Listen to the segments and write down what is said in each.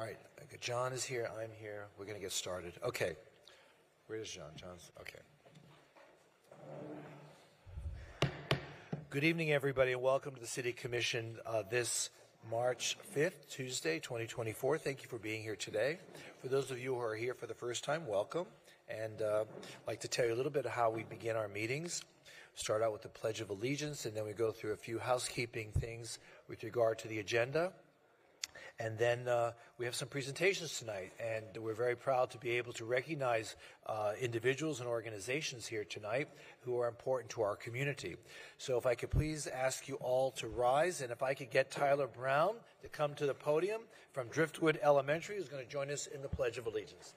All right, John is here, I'm here, we're going to get started. Okay, where's John? John's, okay. Good evening, everybody, and welcome to the City Commission this March 5th, Tuesday, 2024. Thank you for being here today. For those of you who are here for the first time, welcome. And I'd like to tell you a little bit of how we begin our meetings. Start out with the Pledge of Allegiance, and then we go through a few housekeeping things with regard to the agenda. And then we have some presentations tonight, and we're very proud to be able to recognize individuals and organizations here tonight who are important to our community. So if I could please ask you all to rise, and if I could get Tyler Brown to come to the podium from Driftwood Elementary, who's going to join us in the Pledge of Allegiance.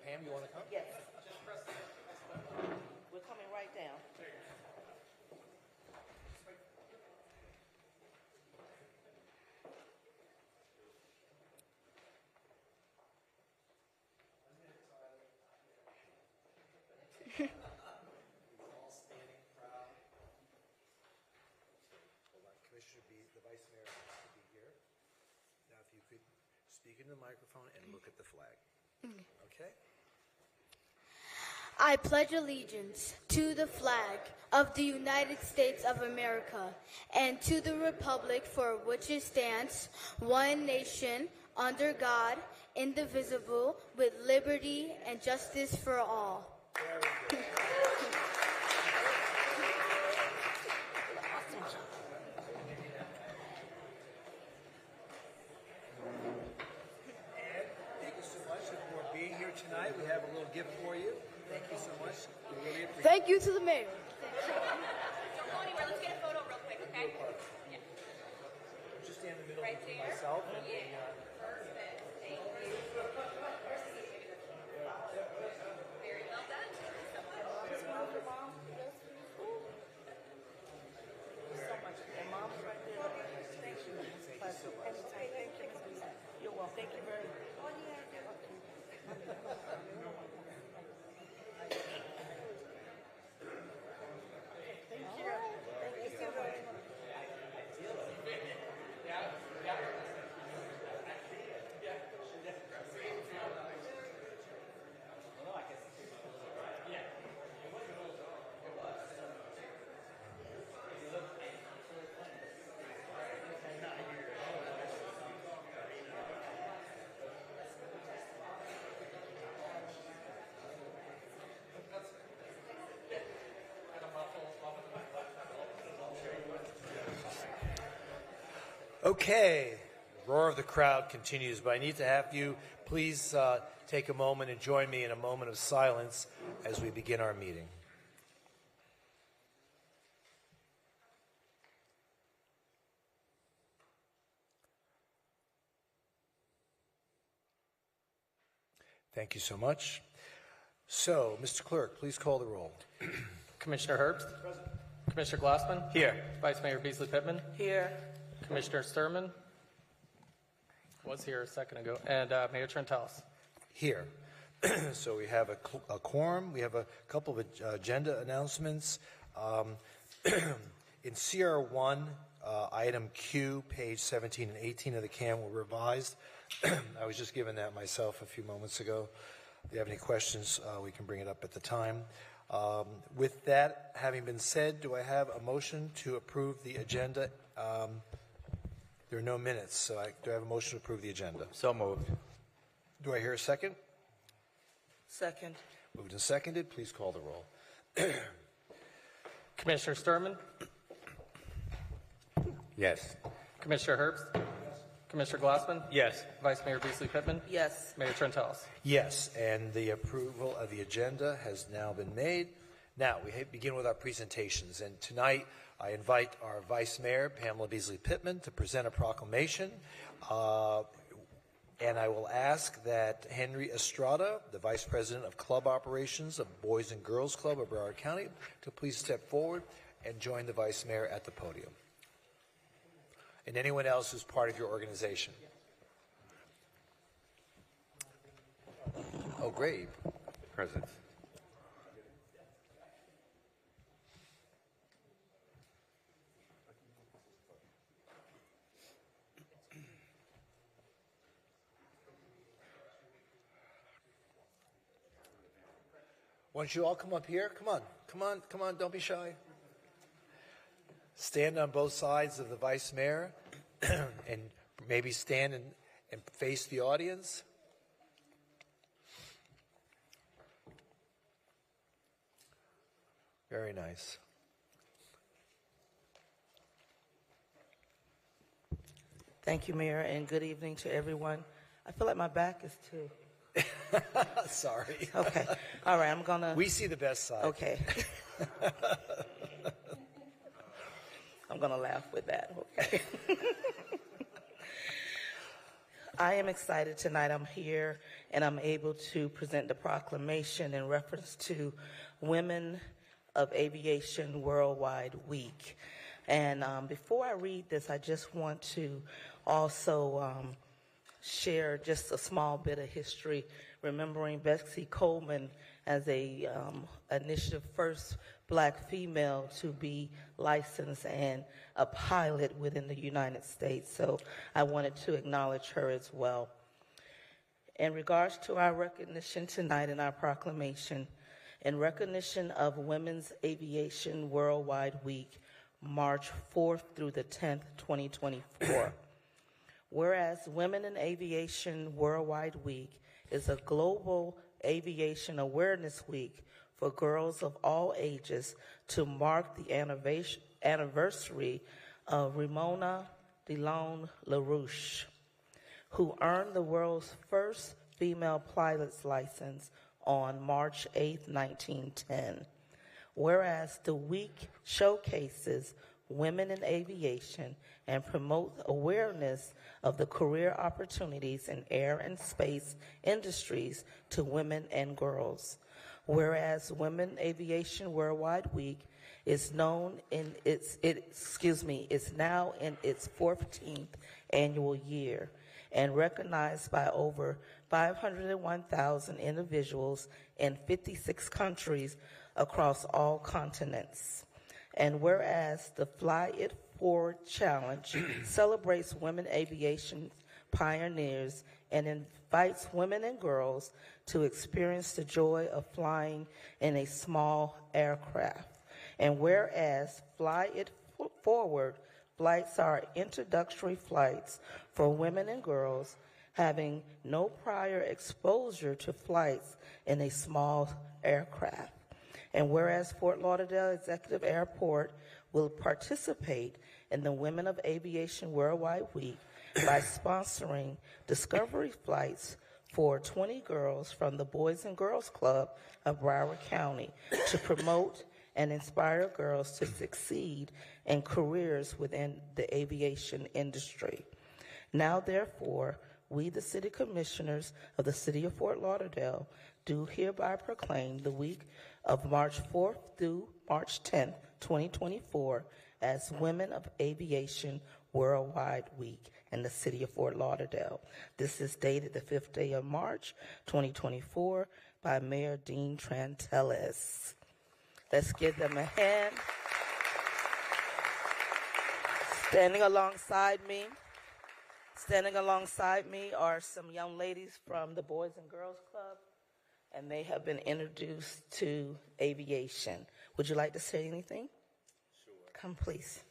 Pam, you want to come? Yes. We're coming right down. All standing proud. Hold on. Commissioner B, the Vice Mayor has to be here. Now, if you could speak into the microphone and look at the flag. Okay? I pledge allegiance to the flag of the United States of America and to the republic for which it stands, one nation, under God, indivisible, with liberty and justice for all. Very good. And thank you so much for being here tonight. We have a little gift for you. Thank you so much. We really appreciate it. Thank you to the mayor. Don't go anywhere. Let's get a photo real quick, okay? Yeah. Just stand in the middle Right of there? myself. And Yeah. Perfect. Thank you. Very well done. You're welcome. Thank you very much. Okay, roar of the crowd continues, but I need to have you please take a moment and join me in a moment of silence as we begin our meeting. Thank you so much. So, Mr. Clerk, please call the roll. Commissioner Herbst? Present. Commissioner Glassman? Here. Vice Mayor Beasley Pittman? Here. Commissioner Sturman? Was here a second ago. And Mayor Trentalis? Here. So we have a quorum. We have a couple of agenda announcements. In CR1, item Q, page 17 and 18 of the CAM were revised. I was just given that myself a few moments ago. If you have any questions, we can bring it up at the time. With that having been said, do I have a motion to approve the agenda? There are no minutes, so do I have a motion to approve the agenda? So moved. Do I hear a second? Second. Moved and seconded. Please call the roll. Commissioner Sturman? Yes. Commissioner Herbst? Yes. Commissioner Glassman? Yes. Vice Mayor Beasley Pittman? Yes. Mayor Trentalis? Yes, and the approval of the agenda has now been made. Now, we begin with our presentations, and tonight I invite our Vice Mayor, Pamela Beasley Pittman, to present a proclamation, and I will ask that Henry Estrada, the Vice President of Club Operations of Boys and Girls Club of Broward County, to please step forward and join the Vice Mayor at the podium. And anyone else who's part of your organization. Oh, great. Present. Why don't you all come up here? Come on, come on, come on, don't be shy. Stand on both sides of the vice mayor and maybe stand and face the audience. Very nice. Thank you, Mayor, and good evening to everyone. I feel like my back is too. Sorry. Okay. All right, I'm going to. We see the best side. Okay. I'm going to laugh with that. Okay. I am excited tonight. I'm here and I'm able to present the proclamation in reference to Women of Aviation Worldwide Week. And before I read this, I just want to also share just a small bit of history, remembering Betsy Coleman as a initiative first black female to be licensed and a pilot within the United States. So I wanted to acknowledge her as well. In regards to our recognition tonight in our proclamation, in recognition of Women's Aviation Worldwide Week, March 4th through the 10th, 2024. Whereas Women in Aviation Worldwide Week is a global aviation awareness week for girls of all ages to mark the anniversary of Ramona DeLone LaRouche, who earned the world's first female pilot's license on March 8, 1910. Whereas the week showcases women in aviation and promotes awareness of the career opportunities in air and space industries to women and girls. Whereas Women Aviation Worldwide Week is now in its 14th annual year and recognized by over 501,000 individuals in 56 countries across all continents. And whereas the Fly It Forward Challenge celebrates women aviation pioneers and invites women and girls to experience the joy of flying in a small aircraft. And whereas Fly It Forward flights are introductory flights for women and girls having no prior exposure to flights in a small aircraft. And whereas Fort Lauderdale Executive Airport will participate in the Women of Aviation Worldwide Week by sponsoring discovery flights for 20 girls from the Boys and Girls Club of Broward County to promote and inspire girls to succeed in careers within the aviation industry. Now, therefore, we, the City Commissioners of the City of Fort Lauderdale, do hereby proclaim the week of March 4th through March 10th, 2024, as Women of Aviation Worldwide Week in the City of Fort Lauderdale. This is dated the 5th day of March, 2024, by Mayor Dean Trantelis. Let's give them a hand. Standing alongside me are some young ladies from the Boys and Girls Club, and they have been introduced to aviation. Would you like to say anything? Sure. Come, please.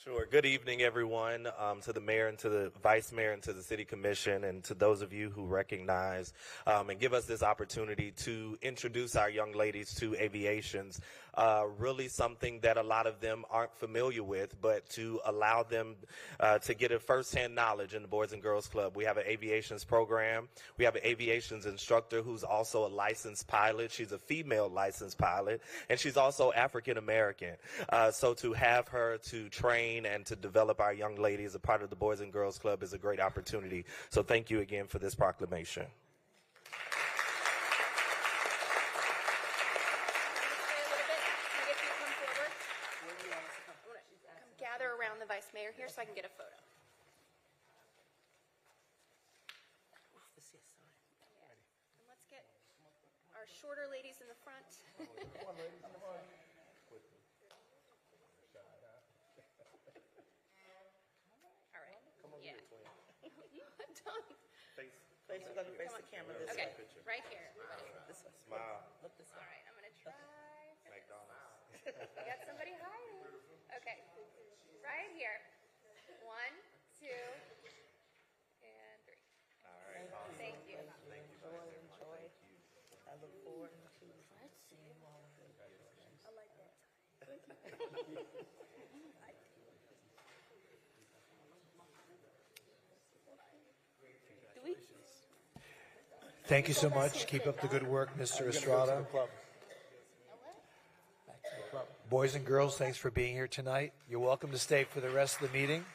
Sure. Good evening, everyone, to the mayor and to the vice mayor and to the city commission and to those of you who recognize and give us this opportunity to introduce our young ladies to aviations. Really something that a lot of them aren't familiar with, but to allow them to get a firsthand knowledge in the Boys and Girls Club. We have an aviations program. We have an aviations instructor who's also a licensed pilot. She's a female licensed pilot, and she's also African American. So to have her to train and to develop our young ladies as a part of the Boys and Girls Club is a great opportunity. So thank you again for this proclamation. Gather around the vice mayor here so I can get a photo. Yeah. And let's get our shorter ladies in the front. All right. Yeah. I'm done. Face, we're going to face the camera this way. Okay. Right here. This way. Smile. We got somebody hiding. Okay. Right here. 1, 2, and 3. All right. Awesome. Thank you. Enjoy. I look forward to seeing you all. I like that. Do we? Thank you so much. Keep up the good work, Mr. Estrada. Boys and girls, thanks for being here tonight. You're welcome to stay for the rest of the meeting.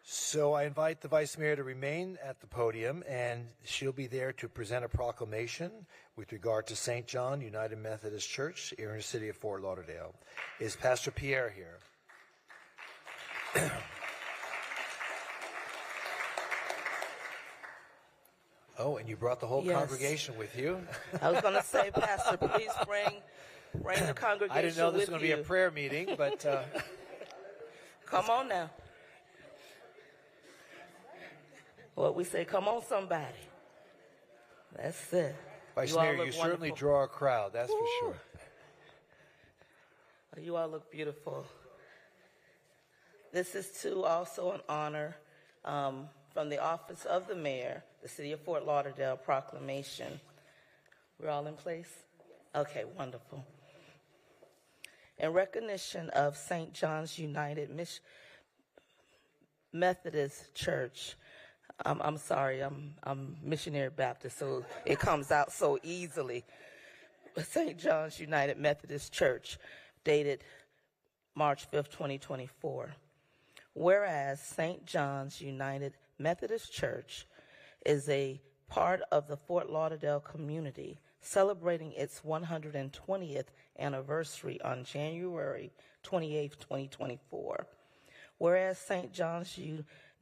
So I invite the Vice Mayor to remain at the podium, and she'll be there to present a proclamation with regard to St. John United Methodist Church here in the city of Fort Lauderdale. Is Pastor Pierre here? Oh, and you brought the whole Yes. congregation with you? I was going to say, Pastor, please bring the congregation I didn't know this was with going to be a you. prayer meeting, but Come on now. What we say, come on, somebody. That's it. Vice all Mayor, look you certainly wonderful. draw a crowd, that's for sure. You all look beautiful. This is too also an honor from the office of the mayor, the city of Fort Lauderdale proclamation. We're all in place? Okay, wonderful. In recognition of St. John's United Methodist Church, I'm sorry, I'm Missionary Baptist, so it comes out so easily. St. John's United Methodist Church, dated March 5th, 2024. Whereas St. John's United Methodist Church is a part of the Fort Lauderdale community, celebrating its 120th anniversary on January 28th, 2024. Whereas St. John's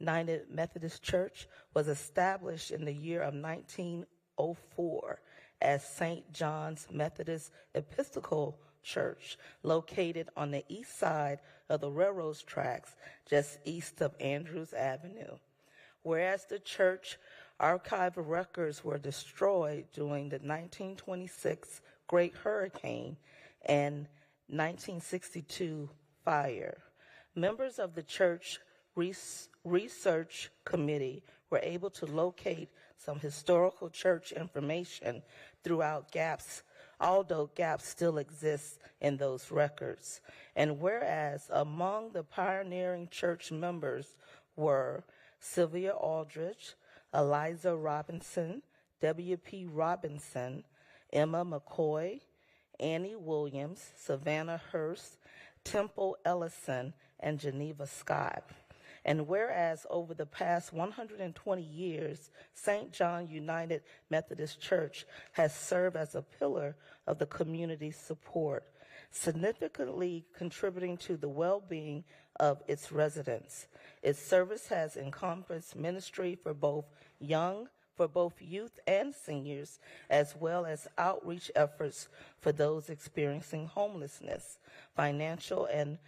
United Methodist Church was established in the year of 1904 as St. John's Methodist Episcopal Church, located on the east side of the railroad tracks just east of Andrews Avenue. Whereas the church archive records were destroyed during the 1926 Great Hurricane and 1962 fire, members of the church research committee were able to locate some historical church information throughout gaps, although gaps still exist in those records. And whereas among the pioneering church members were Sylvia Aldridge, Eliza Robinson, W.P. Robinson, Emma McCoy, Annie Williams, Savannah Hurst, Temple Ellison, and Geneva Scott. And whereas over the past 120 years, St. John United Methodist Church has served as a pillar of the community's support, significantly contributing to the well-being of its residents. Its service has encompassed ministry for both youth and seniors, as well as outreach efforts for those experiencing homelessness, financial and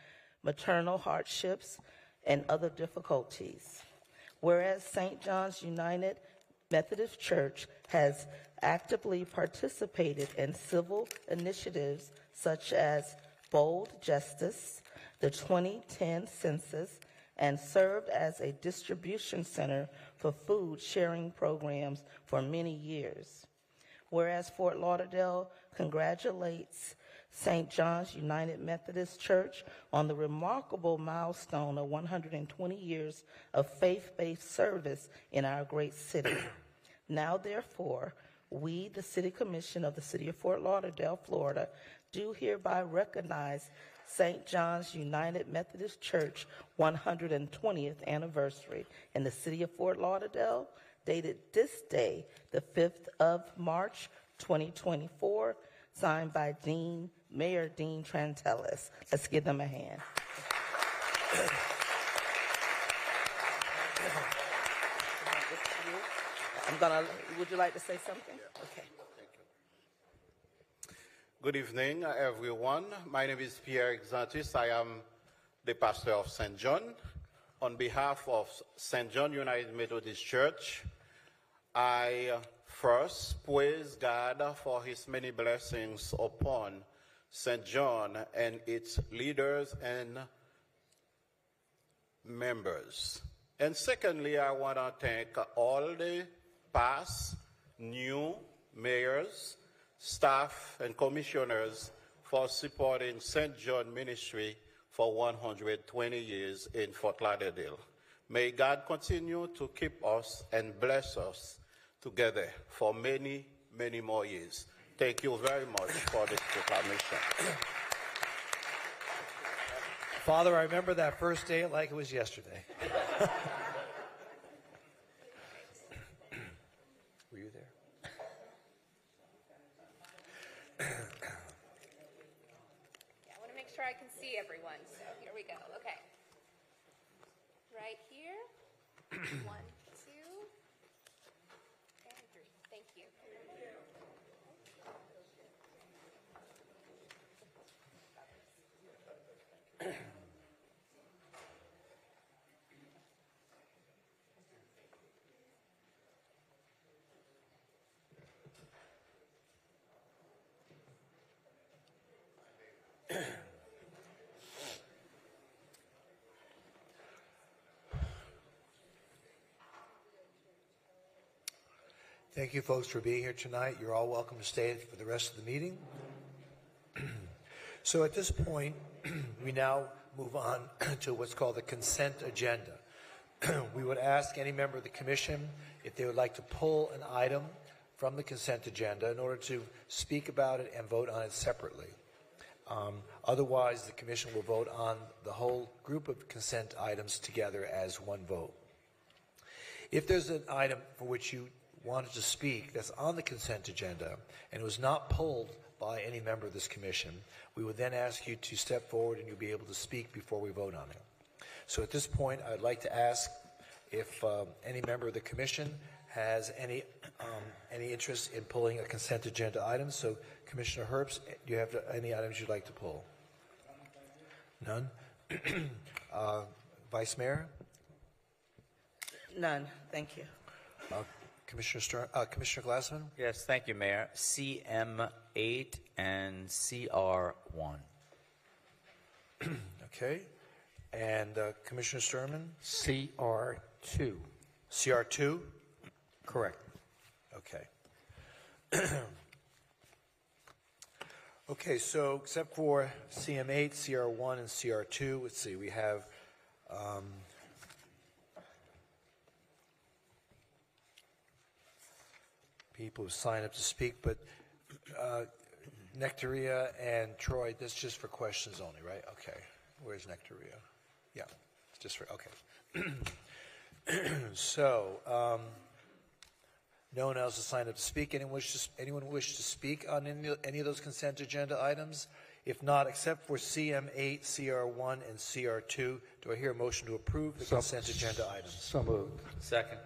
maternal hardships, and other difficulties. Whereas St. John's United Methodist Church has actively participated in civil initiatives such as Bold Justice, the 2010 census, and served as a distribution center for food sharing programs for many years. Whereas Fort Lauderdale congratulates St. John's United Methodist Church on the remarkable milestone of 120 years of faith-based service in our great city. Now, therefore, we, the City Commission of the City of Fort Lauderdale, Florida, do hereby recognize St. John's United Methodist Church 120th anniversary in the City of Fort Lauderdale, dated this day, the 5th of March, 2024, signed by Mayor Dean Trantelis. Let's give them a hand. Would you like to say something? Okay. Good evening, everyone. My name is Pierre Exantis. I am the pastor of St. John. On behalf of St. John United Methodist Church, I first praise God for his many blessings upon St. John and its leaders and members. And secondly, I want to thank all the past, new mayors, staff, and commissioners for supporting St. John Ministry for 120 years in Fort Lauderdale. May God continue to keep us and bless us together for many, many more years. Thank you very much for this proclamation. Father, I remember that first day like it was yesterday. Were you there? Yeah, I want to make sure I can see everyone. So here we go. Okay. Right here. 1, 2, and 3. Thank you. Thank you, folks, for being here tonight. You're all welcome to stay for the rest of the meeting. So at this point, we now move on to what's called the consent agenda. We would ask any member of the commission if they would like to pull an item from the consent agenda in order to speak about it and vote on it separately. Otherwise, the commission will vote on the whole group of consent items together as one vote. If there's an item for which you wanted to speak that's on the consent agenda and it was not pulled by any member of this commission, we would then ask you to step forward and you'll be able to speak before we vote on it. So at this point, I'd like to ask if any member of the commission has any interest in pulling a consent agenda item. So Commissioner Herbst, do you have any items you'd like to pull? None? Vice Mayor? None, thank you. Commissioner Glassman? Yes, thank you, Mayor. CM8 and CR1. Okay. And Commissioner Sturman? CR2. CR2? Correct. Okay. Okay, so except for CM8, CR1, and CR2, let's see, we have people who sign up to speak, but Nectaria and Troy, that's just for questions only, right? Okay. Where's Nectaria? Yeah, it's just for, okay. So, no one else has signed up to speak. Anyone wish to speak on any of those consent agenda items? If not, except for CM8, CR1, and CR2, do I hear a motion to approve the consent agenda items? So moved. Second.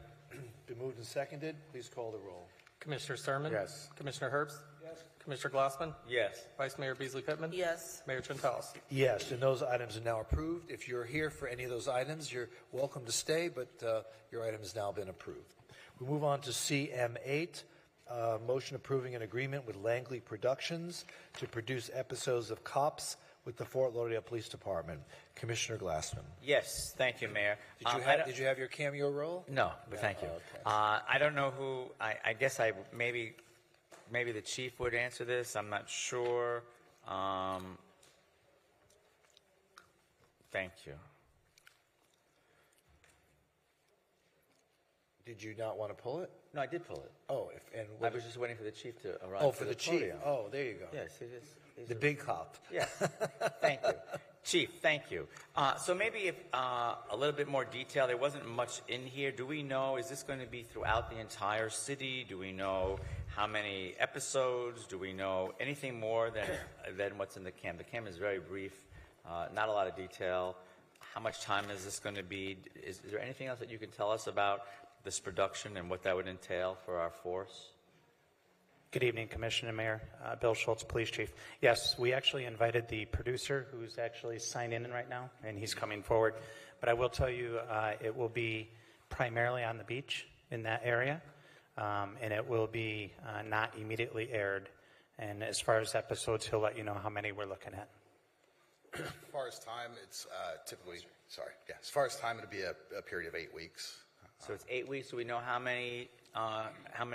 Been moved and seconded. Please call the roll. Commissioner Sturman? Yes. Commissioner Herbst? Yes. Commissioner Glassman? Yes. Vice Mayor Beasley Pittman? Yes. Mayor Trentalis? Yes, and those items are now approved. If you're here for any of those items, you're welcome to stay, but your item has now been approved. We move on to CM8, motion approving an agreement with Langley Productions to produce episodes of Cops with the Fort Lauderdale Police Department. Commissioner Glassman. Yes, thank you, Mayor. Did you have your cameo role? No, but thank you. Okay. I don't know who, I guess maybe the chief would answer this. I'm not sure. Thank you. Did you not want to pull it? No, I did pull it. Oh, I was just waiting for the chief to arrive. oh, for the chief. podium. Oh, there you go. Yes, The big cop. Yes, thank you. Chief, thank you. So maybe if a little bit more detail, there wasn't much in here. Do we know, is this going to be throughout the entire city? Do we know how many episodes? Do we know anything more than what's in the CAM? The CAM is very brief, not a lot of detail. How much time is this going to be? Is there anything else that you can tell us about this production and what that would entail for our force? Good evening, Commissioner and Mayor. Bill Schultz, Police Chief. Yes, we actually invited the producer who's actually signed in right now, and he's coming forward. But I will tell you, it will be primarily on the beach in that area. and it will be not immediately aired. And as far as episodes, he'll let you know how many we're looking at. As far as time, it's typically, as far as time, it'll be a period of 8 weeks. So it's 8 weeks. Do we know how many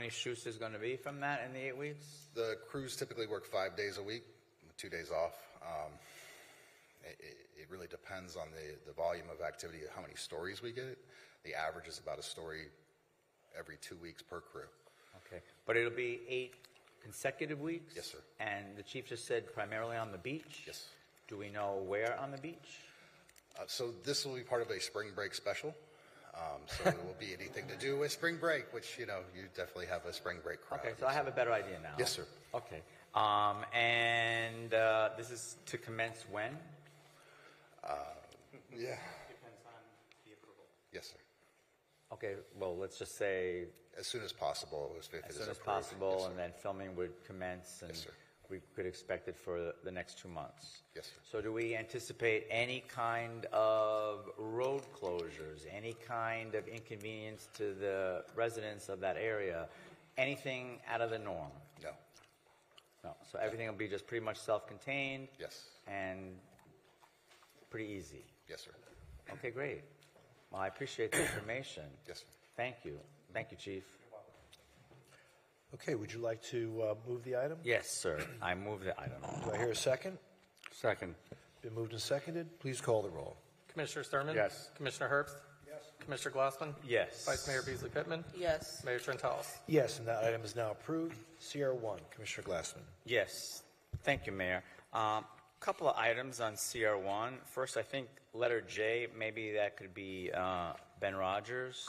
shoots there's going to be from that in the 8 weeks? The crews typically work 5 days a week, with 2 days off. It really depends on the volume of activity, how many stories we get. The average is about a story every 2 weeks per crew. Okay, but it'll be 8 consecutive weeks? Yes, sir. And the chief just said primarily on the beach? Yes. Do we know where on the beach? So this will be part of a spring break special. So it will be anything to do with spring break, which, you definitely have a spring break crowd. Okay, so I have a better idea now. Yes, sir. Okay. And this is to commence when? Yeah. Depends on the approval. Yes, sir. Okay, well, let's just say As soon as possible. If it as is soon as approved. possible, Yes, sir. and then filming would commence, and Yes, sir. we could expect it for the next 2 months. Yes, sir. So do we anticipate any kind of road closures, any kind of inconvenience to the residents of that area, anything out of the norm? No. No, so everything will be just pretty much self-contained Yes. and pretty easy. Yes, sir. Okay, great. Well, I appreciate the information. Yes, sir. Thank you. Thank you, Chief. Okay, would you like to move the item? Yes, sir. I move the item. Do I hear a second? Second. Been moved and seconded. Please call the roll. Commissioner Sturman? Yes. Commissioner Herbst? Yes. Commissioner Glassman? Yes. Vice Mayor Beasley Pittman? Yes. Mayor Trentalis? Yes, and that item is now approved. CR1, Commissioner Glassman. Yes. Thank you, Mayor. Couple of items on CR1. First, I think letter J, maybe that could be Ben Rogers.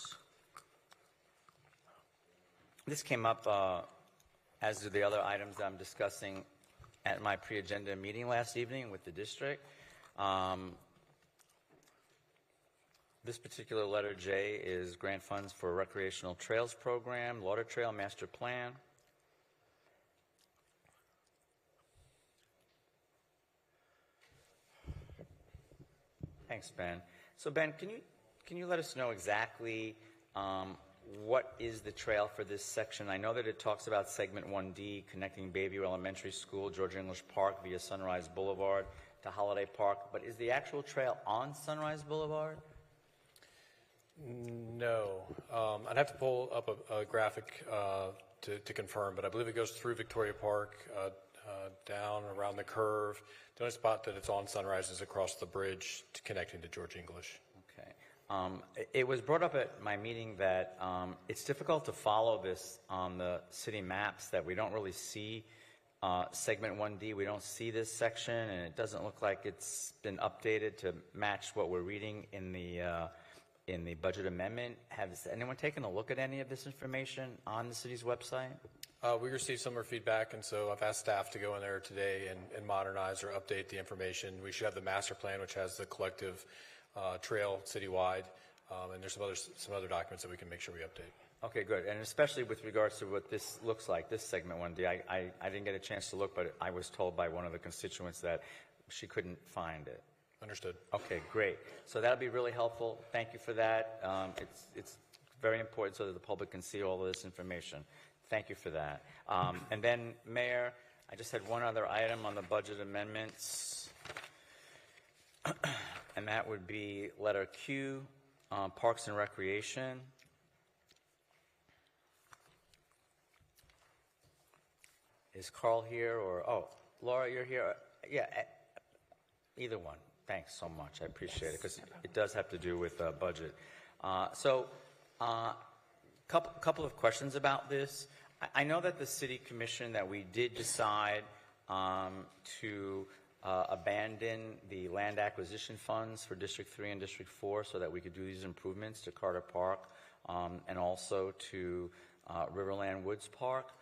This came up, as do the other items I'm discussing at my pre-agenda meeting last evening with the district. This particular letter J is grant funds for recreational trails program, Lauder Trail Master Plan. Thanks, Ben. So, Ben, can you let us know exactly what is the trail for this section? I know that it talks about segment 1D, connecting Bayview Elementary School, George English Park via Sunrise Boulevard to Holiday Park, but is the actual trail on Sunrise Boulevard? No. I'd have to pull up a graphic to confirm, but I believe it goes through Victoria Park, down around the curve. The only spot that it's on Sunrise is across the bridge connecting to George English. Okay. It was brought up at my meeting that it's difficult to follow this on the city maps, that we don't really see segment 1D. We don't see this section, and it doesn't look like it's been updated to match what we're reading in the budget amendment. Has anyone taken a look at any of this information on the city's website? We received similar feedback, and so I've asked staff to go in there today and modernize or update the information. We should have the master plan, which has the collective trail citywide, and there's some other documents that we can make sure we update. Okay, good. And especially with regards to what this looks like, this segment 1D, I didn't get a chance to look, but I was told by one of the constituents that she couldn't find it. Understood. Okay, great. So that'll be really helpful. Thank you for that. It's very important so that the public can see all of this information. Thank you for that. And then, Mayor, I just had one other item on the budget amendments, and that would be letter Q, Parks and Recreation. Is Carl here, or, oh, Laura, you're here? Yeah, either one. Thanks so much. I appreciate it, because it does have to do with budget. Couple of questions about this. I know that the City Commission, that we did decide to abandon the land acquisition funds for District 3 and District 4 so that we could do these improvements to Carter Park and also to Riverland Woods Park.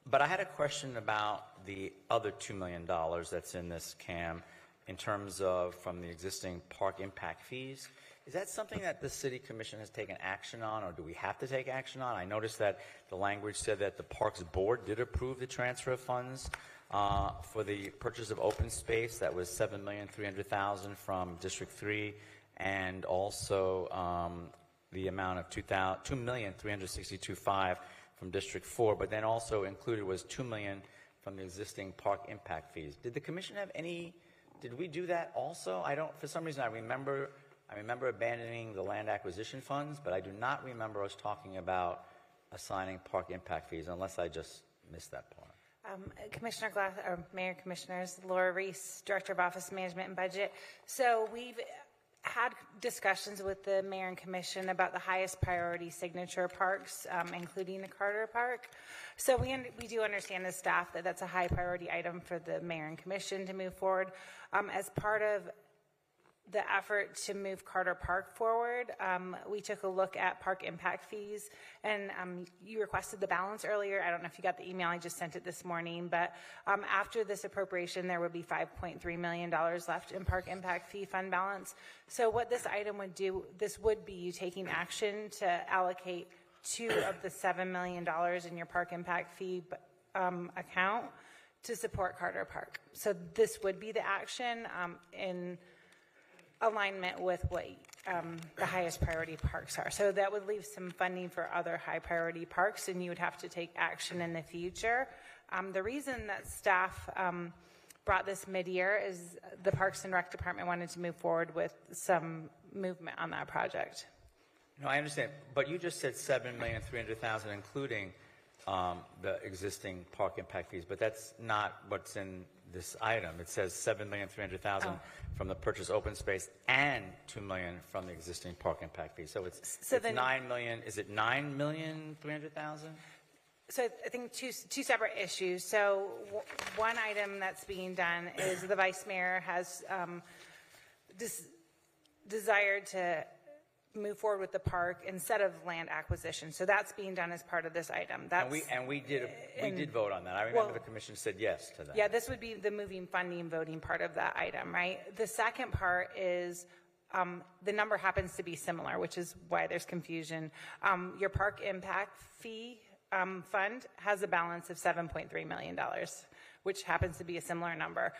But I had a question about the other $2 million that's in this CAM in terms of from the existing park impact fees. Is that something that the City Commission has taken action on, or do we have to take action on? I noticed that the language said that the Parks Board did approve the transfer of funds for the purchase of open space. That was $7,300,000 from District 3, and also the amount of $2,362,500 from District 4, but then also included was $2 million from the existing park impact fees. Did the commission have any, did we do that also? I don't, for some reason I remember abandoning the land acquisition funds, but I do not remember us talking about assigning park impact fees, unless I just missed that part. Commissioner Glass, or Mayor, Commissioners, Laura Reese, Director of Office Management and Budget. So we've had discussions with the Mayor and Commission about the highest priority signature parks, including the Carter Park. So we do understand as staff that that's a high priority item for the Mayor and Commission to move forward. As part of the effort to move Carter Park forward, we took a look at park impact fees, and you requested the balance earlier. I don't know if you got the email, I just sent it this morning, but after this appropriation, there would be $5.3 million left in park impact fee fund balance. So what this item would do, this would be you taking action to allocate $2 of the $7 million in your park impact fee account to support Carter Park. So this would be the action in alignment with what the highest priority parks are. So that would leave some funding for other high priority parks, and you would have to take action in the future. The reason that staff brought this mid-year is the Parks and Rec Department wanted to move forward with some movement on that project. No, I understand, but you just said $7,300,000, including the existing park impact fees, but that's not what's in this item. It says $7,300,000 from the purchase open space and $2 million from the existing park impact fee. So it's $9 million. Is it $9,300,000? So I think two separate issues. So one item that's being done is the Vice Mayor has desired to move forward with the park instead of land acquisition. So that's being done as part of this item. That's, we did vote on that. I remember the commission said yes to that. Yeah, this would be the moving funding voting part of that item, right? The second part is the number happens to be similar, which is why there's confusion. Your park impact fee fund has a balance of $7.3 million, which happens to be a similar number.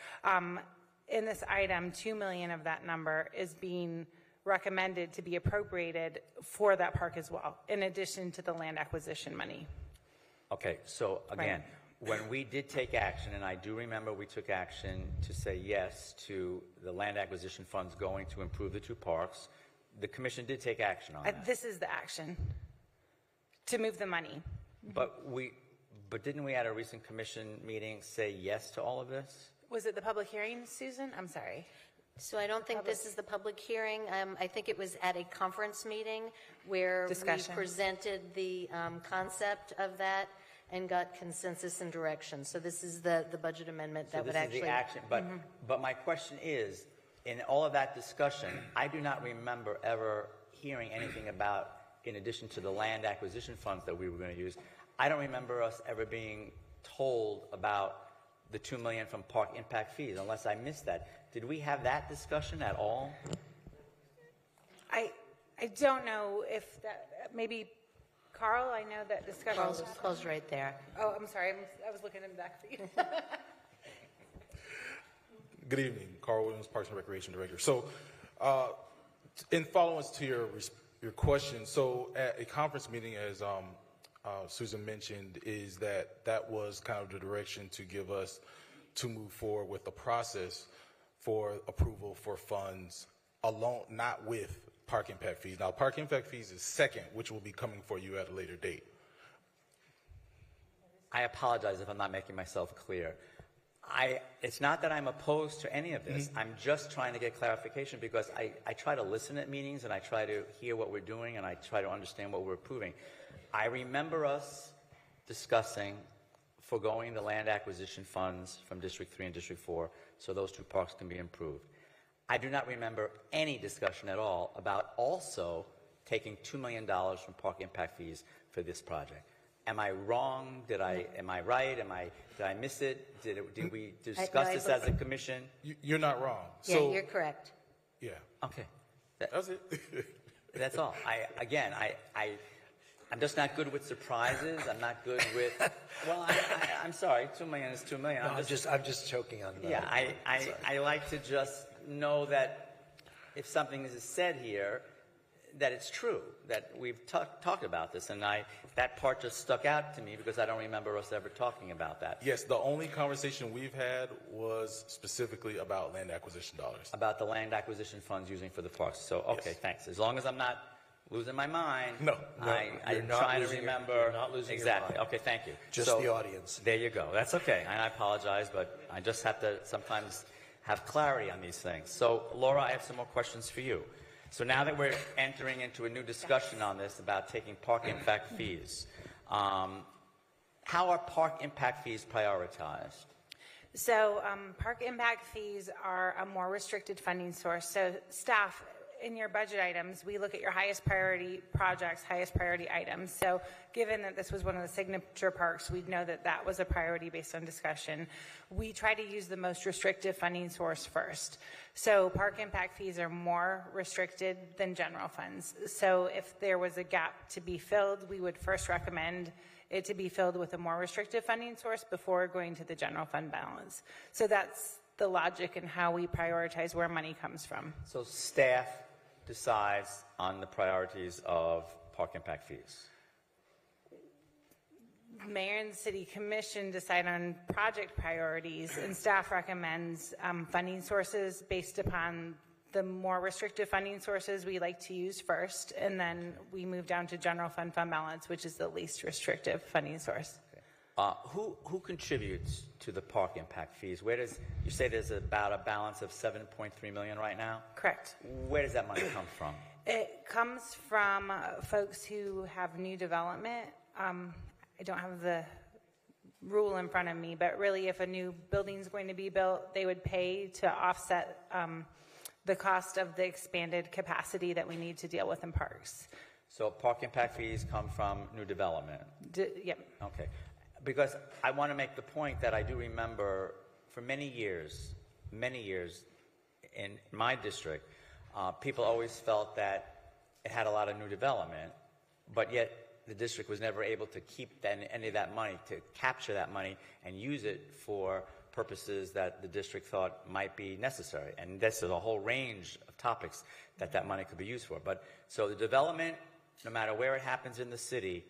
In this item, $2 million of that number is being recommended to be appropriated for that park as well, in addition to the land acquisition money. Okay, so again, when we did take action, and I do remember we took action to say yes to the land acquisition funds going to improve the two parks, the commission did take action on that. This is the action to move the money. But didn't we at a recent commission meeting say yes to all of this? Was it the public hearing, Susan? I'm sorry. So I don't think this is the public hearing. I think it was at a conference meeting where we presented the concept of that and got consensus and direction. So this is the budget amendment that would actually. Is the action. But my question is, in all of that discussion, I do not remember ever hearing anything about, in addition to the land acquisition funds that we were going to use, I don't remember us ever being told about the $2 million from park impact fees, unless I missed that. Did we have that discussion at all? I don't know if that, maybe Carl, I know that discussion. Carl's right there. Oh, I'm sorry, I was looking in the back seat. Good evening, Carl Williams, Parks and Recreation Director. So, in follow-up to your question, so at a conference meeting, as Susan mentioned, is that was kind of the direction to give us to move forward with the process for approval for funds alone, not with park impact fees. Now, park impact fees is second, which will be coming for you at a later date. I apologize if I'm not making myself clear. It's not that I'm opposed to any of this. Mm-hmm. I'm just trying to get clarification because I try to listen at meetings and I try to hear what we're doing and I try to understand what we're approving. I remember us discussing foregoing the land acquisition funds from District 3 and District 4 so those two parks can be improved. I do not remember any discussion at all about also taking $2 million from park impact fees for this project. Am I wrong? Am I right? Did I miss it? Did we discuss this as a commission? You're not wrong. Yeah, so, you're correct. Yeah. Okay. That's it. That's all. I'm just not good with surprises. I'm not good with. Well, I'm sorry. $2 million is $2 million. No, I'm just choking on that. Yeah, I like to just know that if something is said here, that it's true, that we've talked about this, and that part just stuck out to me because I don't remember us ever talking about that. Yes, the only conversation we've had was specifically about land acquisition dollars. About the land acquisition funds using for the parks. So, okay, Yes. Thanks. As long as I'm not losing my mind. No, I'm trying to remember. You're not losing exactly. your mind. Okay, thank you. Just So, the audience. There you go. That's okay. And I apologize, but I just have to sometimes have clarity on these things. So, Laura, I have some more questions for you. So now that we're entering into a new discussion on this about taking park impact fees, how are park impact fees prioritized? So park impact fees are a more restricted funding source. So staff, in your budget items, we look at your highest priority projects, highest priority items. So given that this was one of the signature parks, we'd know that that was a priority based on discussion. We try to use the most restrictive funding source first. So park impact fees are more restricted than general funds. So if there was a gap to be filled, we would first recommend it to be filled with a more restrictive funding source before going to the general fund balance. So that's the logic in how we prioritize where money comes from. So staff decides on the priorities of park impact fees. Mayor and City Commission decide on project priorities, and staff recommends funding sources based upon the more restrictive funding sources we like to use first, and then we move down to general fund balance, which is the least restrictive funding source. Who contributes to the park impact fees? Where does, you say there's about a balance of $7.3 million right now? Correct. Where does that money come from? It comes from folks who have new development. I don't have the rule in front of me, but really if a new building is going to be built, they would pay to offset the cost of the expanded capacity that we need to deal with in parks. So park impact fees come from new development? Yep. Okay. Because I want to make the point that I do remember for many years in my district, people always felt that it had a lot of new development, but yet the district was never able to keep any of that money, to capture that money and use it for purposes that the district thought might be necessary. And this is a whole range of topics that money could be used for. But so the development, no matter where it happens in the city,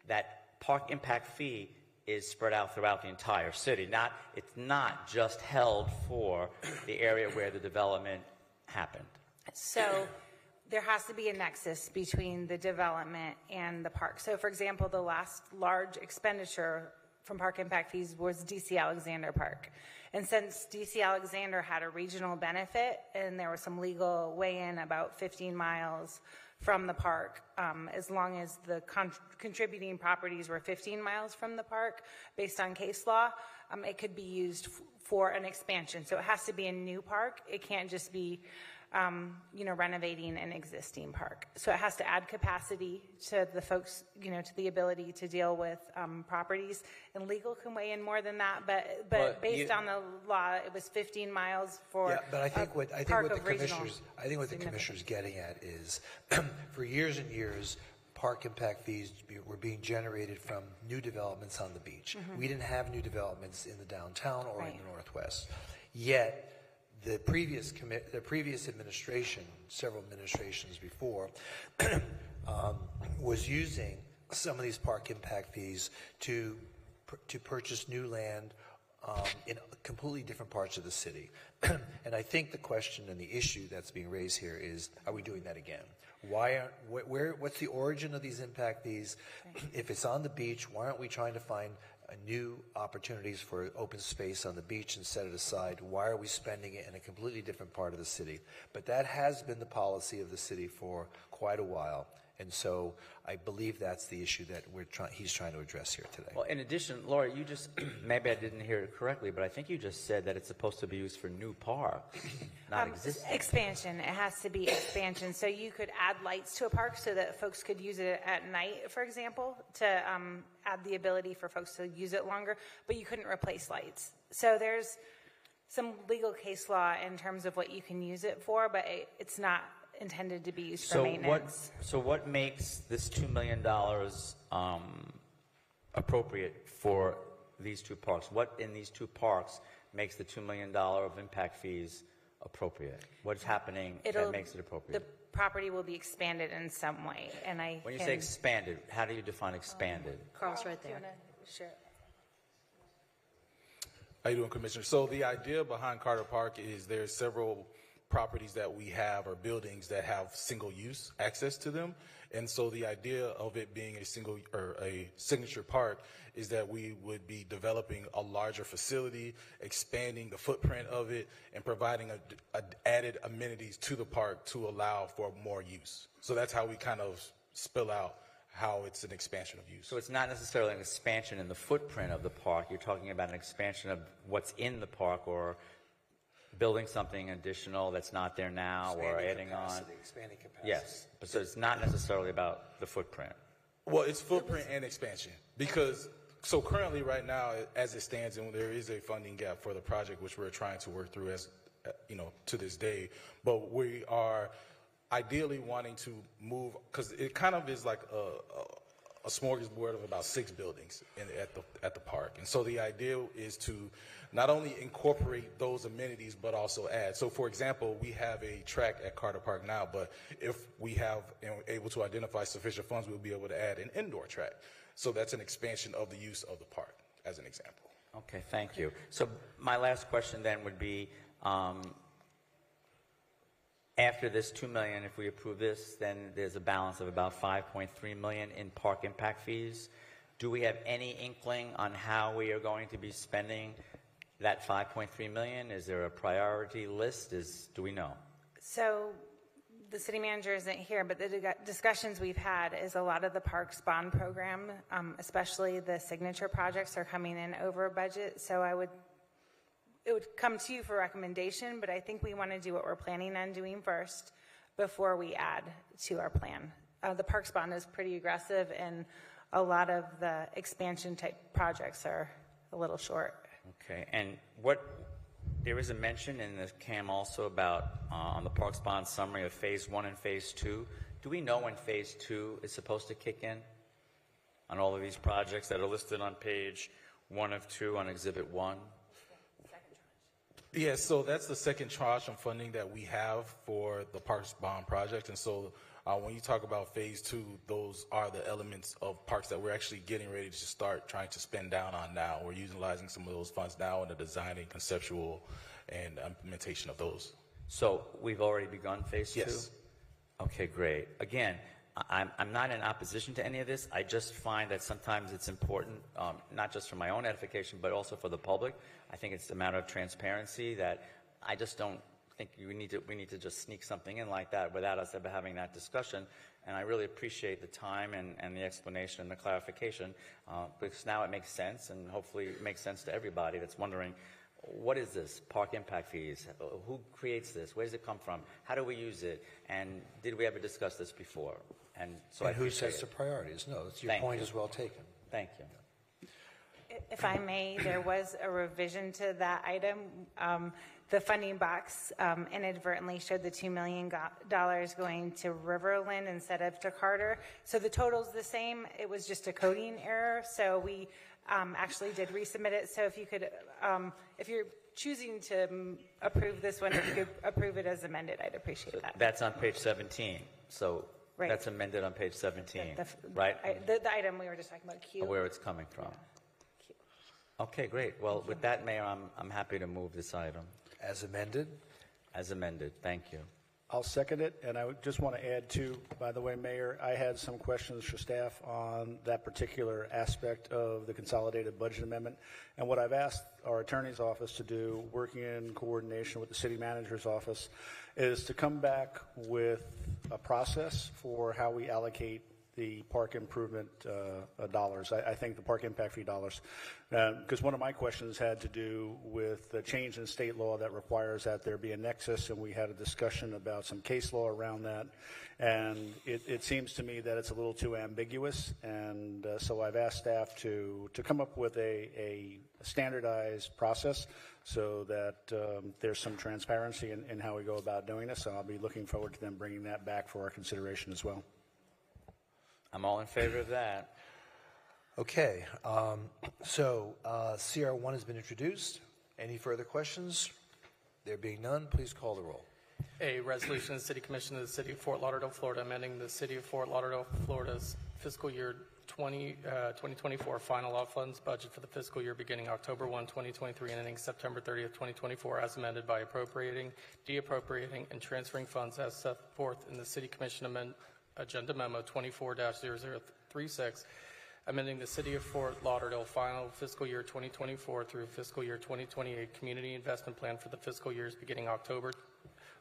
that park impact fee is spread out throughout the entire city. It's not just held for the area where the development happened. So there has to be a nexus between the development and the park. So for example, the last large expenditure from park impact fees was DC Alexander Park. And since DC Alexander had a regional benefit and there was some legal weigh-in about 15 miles from the park, as long as the contributing properties were 15 miles from the park, based on case law, it could be used for an expansion. So it has to be a new park. It can't just be renovating an existing park. So it has to add capacity to the folks, to the ability to deal with properties. And legal can weigh in more than that, but based on the law, it was 15 miles for. Yeah, but I think what the commissioner's getting at is, for years and years, park impact fees were being generated from new developments on the beach. Mm-hmm. We didn't have new developments in the downtown or in the Northwest. Yet, the previous administration, several administrations before, was using some of these park impact fees to purchase new land in completely different parts of the city. And I think the question and the issue that's being raised here is, are we doing that again? What's the origin of these impact fees? If it's on the beach, why aren't we trying to find new opportunities for open space on the beach and set it aside? Why are we spending it in a completely different part of the city? But that has been the policy of the city for quite a while. And so I believe that's the issue that he's trying to address here today. Well, in addition, Laura, you just, maybe I didn't hear it correctly, but I think you just said that it's supposed to be used for new parks, not existing. Expansion. It has to be expansion. So you could add lights to a park so that folks could use it at night, for example, to add the ability for folks to use it longer, but you couldn't replace lights. So there's some legal case law in terms of what you can use it for, but it's not intended to be used for maintenance. So what makes this $2 million appropriate for these two parks? What in these two parks makes the $2 million of impact fees appropriate? What's happening that makes it appropriate? The property will be expanded in some way. And When you say expanded, how do you define expanded? Carl's right there. Sure. How you doing, Commissioner? So the idea behind Carter Park is there's several properties that we have or buildings that have single use access to them. And so the idea of it being a single or a signature park is that we would be developing a larger facility, expanding the footprint of it, and providing added amenities to the park to allow for more use. So that's how we kind of spell out how it's an expansion of use. So it's not necessarily an expansion in the footprint of the park. You're talking about an expansion of what's in the park, or building something additional that's not there now, or adding on. Expanding capacity. Yes, but so it's not necessarily about the footprint. Well, it's footprint and expansion because so currently right now, as it stands, and there is a funding gap for the project, which we're trying to work through as to this day. But we are ideally wanting to move because it kind of is like a smorgasbord of about 6 buildings at the park, and so the idea is to not only incorporate those amenities but also add. So, for example, we have a track at Carter Park now, but if we have able to identify sufficient funds, we'll be able to add an indoor track. So that's an expansion of the use of the park, as an example. Okay, thank you. So my last question then would be, after this $2 million, if we approve this, then there's a balance of about $5.3 million in park impact fees. Do we have any inkling on how we are going to be spending that $5.3 million? Is there a priority list? Do we know? So the city manager isn't here, but the discussions we've had is a lot of the parks bond program, especially the signature projects, are coming in over budget. So it would come to you for recommendation, but I think we want to do what we're planning on doing first before we add to our plan. The parks bond is pretty aggressive, and a lot of the expansion type projects are a little short. Okay, and there is a mention in the CAM also about on the Parks Bond summary of Phase 1 and Phase 2. Do we know when Phase 2 is supposed to kick in on all of these projects that are listed on page 1 of 2 on Exhibit 1? Yeah, so that's the second tranche of funding that we have for the Parks Bond project. And so when you talk about Phase 2, those are the elements of parks that we're actually getting ready to start trying to spend down on now. We're utilizing some of those funds now in the designing, conceptual, and implementation of those. So we've already begun Phase 2? Yes. Okay, great. Again, I'm not in opposition to any of this. I just find that sometimes it's important, not just for my own edification, but also for the public. I think it's a matter of transparency that I just don't think we need to just sneak something in like that without us ever having that discussion. And I really appreciate the time and the explanation and the clarification, because now it makes sense, and hopefully it makes sense to everybody that's wondering, what is this park impact fees? Who creates this? Where does it come from? How do we use it? And did we ever discuss this before? And so and who sets the priorities? No, your point is well taken. Thank you. If I may, there was a revision to that item. The funding box inadvertently showed the $2 million going to Riverland instead of to Carter. So the total's the same. It was just a coding error. So we actually did resubmit it. So if you could, if you're choosing to approve this one, if you could approve it as amended, I'd appreciate that. That's on page 17. So right. That's amended on page 17, right? The item we were just talking about, Q. Where it's coming from. Yeah. Q. Okay, great. Well, with that, Mayor, I'm happy to move this item. As amended? As amended. Thank you. I'll second it, and I just want to add too, by the way, Mayor, I had some questions for staff on that particular aspect of the consolidated budget amendment. And what I've asked our attorney's office to do, working in coordination with the city manager's office, is to come back with a process for how we allocate the park improvement dollars. I think the park impact fee dollars. Because one of my questions had to do with the change in state law that requires that there be a nexus, and we had a discussion about some case law around that. And it seems to me that it's a little too ambiguous, and so I've asked staff to come up with a standardized process so that there's some transparency in how we go about doing this. So I'll be looking forward to them bringing that back for our consideration as well. I'm all in favor of that. Okay, so CR1 has been introduced. Any further questions? There being none, please call the roll. A resolution of the City Commission of the City of Fort Lauderdale, Florida, amending the City of Fort Lauderdale, Florida's fiscal year 2024 final law funds budget for the fiscal year beginning October 1, 2023 and ending September 30th, 2024 as amended by appropriating, deappropriating, and transferring funds as set forth in the City Commission Agenda Memo 24-0036, amending the City of Fort Lauderdale final fiscal year 2024 through fiscal year 2028 community investment plan for the fiscal years beginning October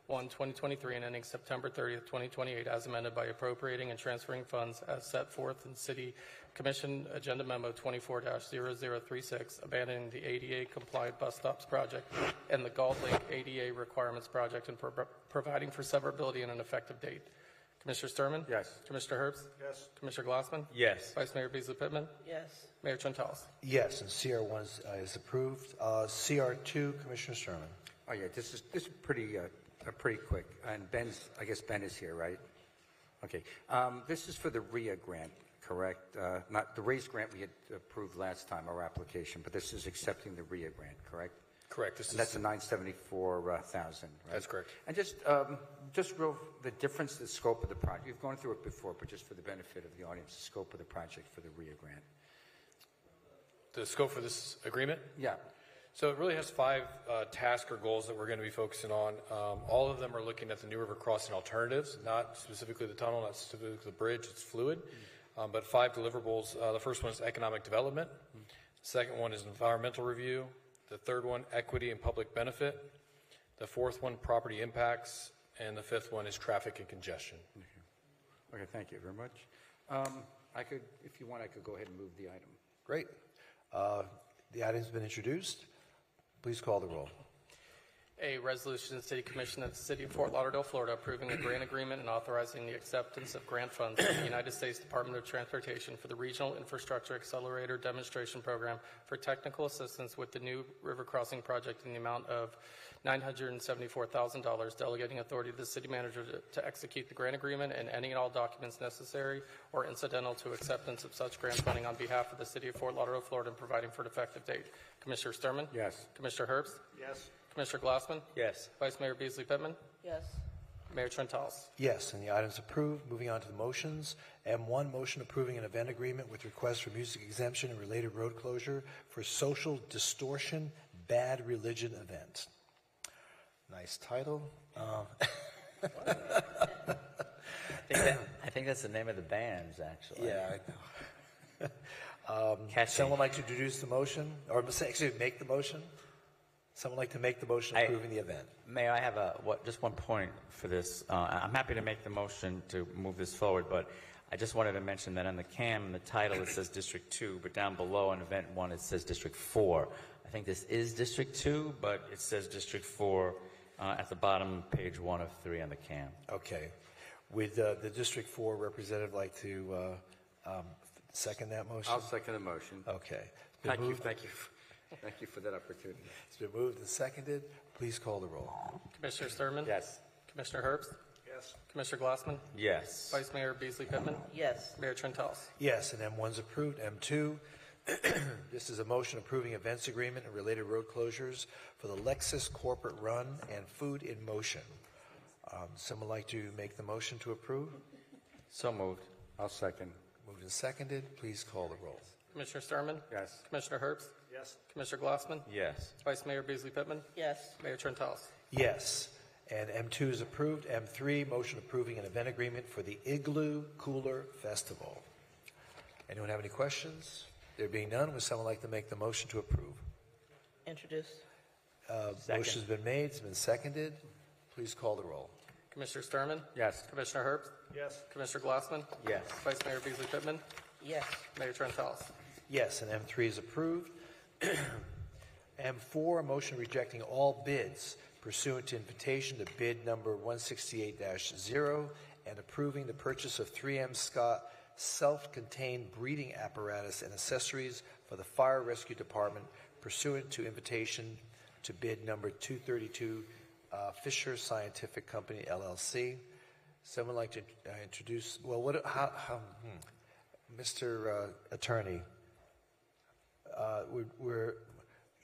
1, 2023 and ending September 30th, 2028 as amended by appropriating and transferring funds as set forth in City Commission Agenda Memo 24-0036, abandoning the ADA compliant bus stops project and the Galt Lake ADA requirements project and providing for severability and an effective date. Commissioner Sturman? Yes. Commissioner Herbst? Yes. Commissioner Glassman? Yes. Vice Mayor Beasley Pittman? Yes. Mayor Trentalis? Yes, and CR1 is approved. CR2, Commissioner Sturman. Oh, yeah, this is pretty quick. And I guess Ben is here, right? Okay. This is for the RIA grant, correct? Not the RAISE grant we had approved last time, our application, but this is accepting the RIA grant, correct? Correct. That's the $974,000, right? That's correct. And just real, the difference, the scope of the project. You've gone through it before, but just for the benefit of the audience, the scope of the project for the RIA grant. The scope for this agreement? Yeah. So it really has 5 tasks or goals that we're going to be focusing on. All of them are looking at the New River Crossing alternatives, not specifically the tunnel, not specifically the bridge. It's fluid, but 5 deliverables. The first one is economic development. The second one is environmental review. The third one, equity and public benefit. The fourth one, property impacts. And the fifth one is traffic and congestion. Okay, thank you very much. If you want, I could go ahead and move the item. Great. The item's been introduced. Please call the roll. A resolution of the City Commission of the City of Fort Lauderdale, Florida, approving a grant agreement and authorizing the acceptance of grant funds from the United States Department of Transportation for the Regional Infrastructure Accelerator Demonstration Program for technical assistance with the New River Crossing project in the amount of $974,000, delegating authority to the city manager to execute the grant agreement and any and all documents necessary or incidental to acceptance of such grant funding on behalf of the City of Fort Lauderdale, Florida, and providing for an effective date. Commissioner Sturman? Yes. Commissioner Herbst? Yes. Commissioner Glassman? Yes. Vice Mayor Beasley Pittman? Yes. Mayor Trentalis? Yes, and the item's approved. Moving on to the motions. M1, motion approving an event agreement with request for music exemption and related road closure for social distortion bad religion event. Nice title. I think that's the name of the bands, actually. Yeah, I know. Someone like to introduce the motion, or actually make the motion? Someone like to make the motion approving the event? Mayor, I have just one point for this. I'm happy to make the motion to move this forward, but I just wanted to mention that on the CAM, in the title, it says District 2, but down below on Event 1, it says District 4. I think this is District 2, but it says District 4 at the bottom, page 1 of 3 on the CAM. Okay. Would the District 4 representative like to second that motion? I'll second the motion. Okay. Thank you for that opportunity. It's been moved and seconded. Please call the roll. Commissioner Sturman? Yes. Commissioner Herbst? Yes. Commissioner Glassman? Yes. Vice Mayor Beasley Pittman? Yes. Mayor Trentalis? Yes, and M1's approved. M2, this is a motion approving events agreement and related road closures for the Lexus Corporate Run and Food in Motion. Someone like to make the motion to approve? So moved. I'll second. Moved and seconded. Please call the roll. Commissioner Sturman? Yes. Commissioner Herbst? Yes. Commissioner Glassman? Yes. Vice Mayor Beasley Pittman? Yes. Mayor Trentalis? Yes. And M2 is approved. M3, motion approving an event agreement for the Igloo Cooler Festival. Anyone have any questions? There being none, would someone like to make the motion to approve? Introduce. Motion's been made. It's been seconded. Please call the roll. Commissioner Sturman? Yes. Commissioner Herbst? Yes. Commissioner Glassman? Yes. Vice Mayor Beasley Pittman? Yes. Mayor Trentalis? Yes, and M3 is approved. M4, a motion rejecting all bids pursuant to invitation to bid number 168-0 and approving the purchase of 3M Scott self-contained breathing apparatus and accessories for the Fire Rescue Department pursuant to invitation to bid number 232 Fisher Scientific Company, LLC. Someone like to introduce, well, Mr. Attorney,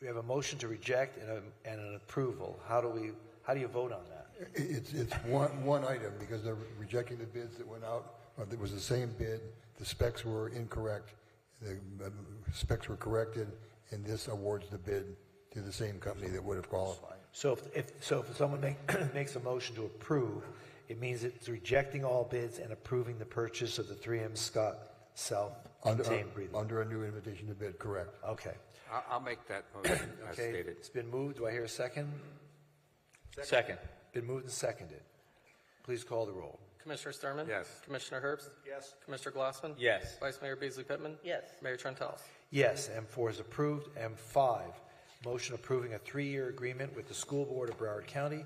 we have a motion to reject and an approval. How do you vote on that? It's one item because they're rejecting the bids that went out. It was the same bid. The specs were incorrect. The specs were corrected, and this awards the bid to the same company that would have qualified. So if someone makes a motion to approve, it means it's rejecting all bids and approving the purchase of the 3M Scott self-contained breathing. Under a new invitation to bid, correct. Okay. I'll make that motion as Okay, stated. it's been moved. Do I hear a second? Second. Been moved and seconded. Please call the roll. Commissioner Sturman? Yes. Commissioner Herbst? Yes. Commissioner Glassman? Yes. Vice Mayor Beasley Pittman? Yes. Mayor Trentalis? Yes, M4 is approved. M5, motion approving a 3-year agreement with the School Board of Broward County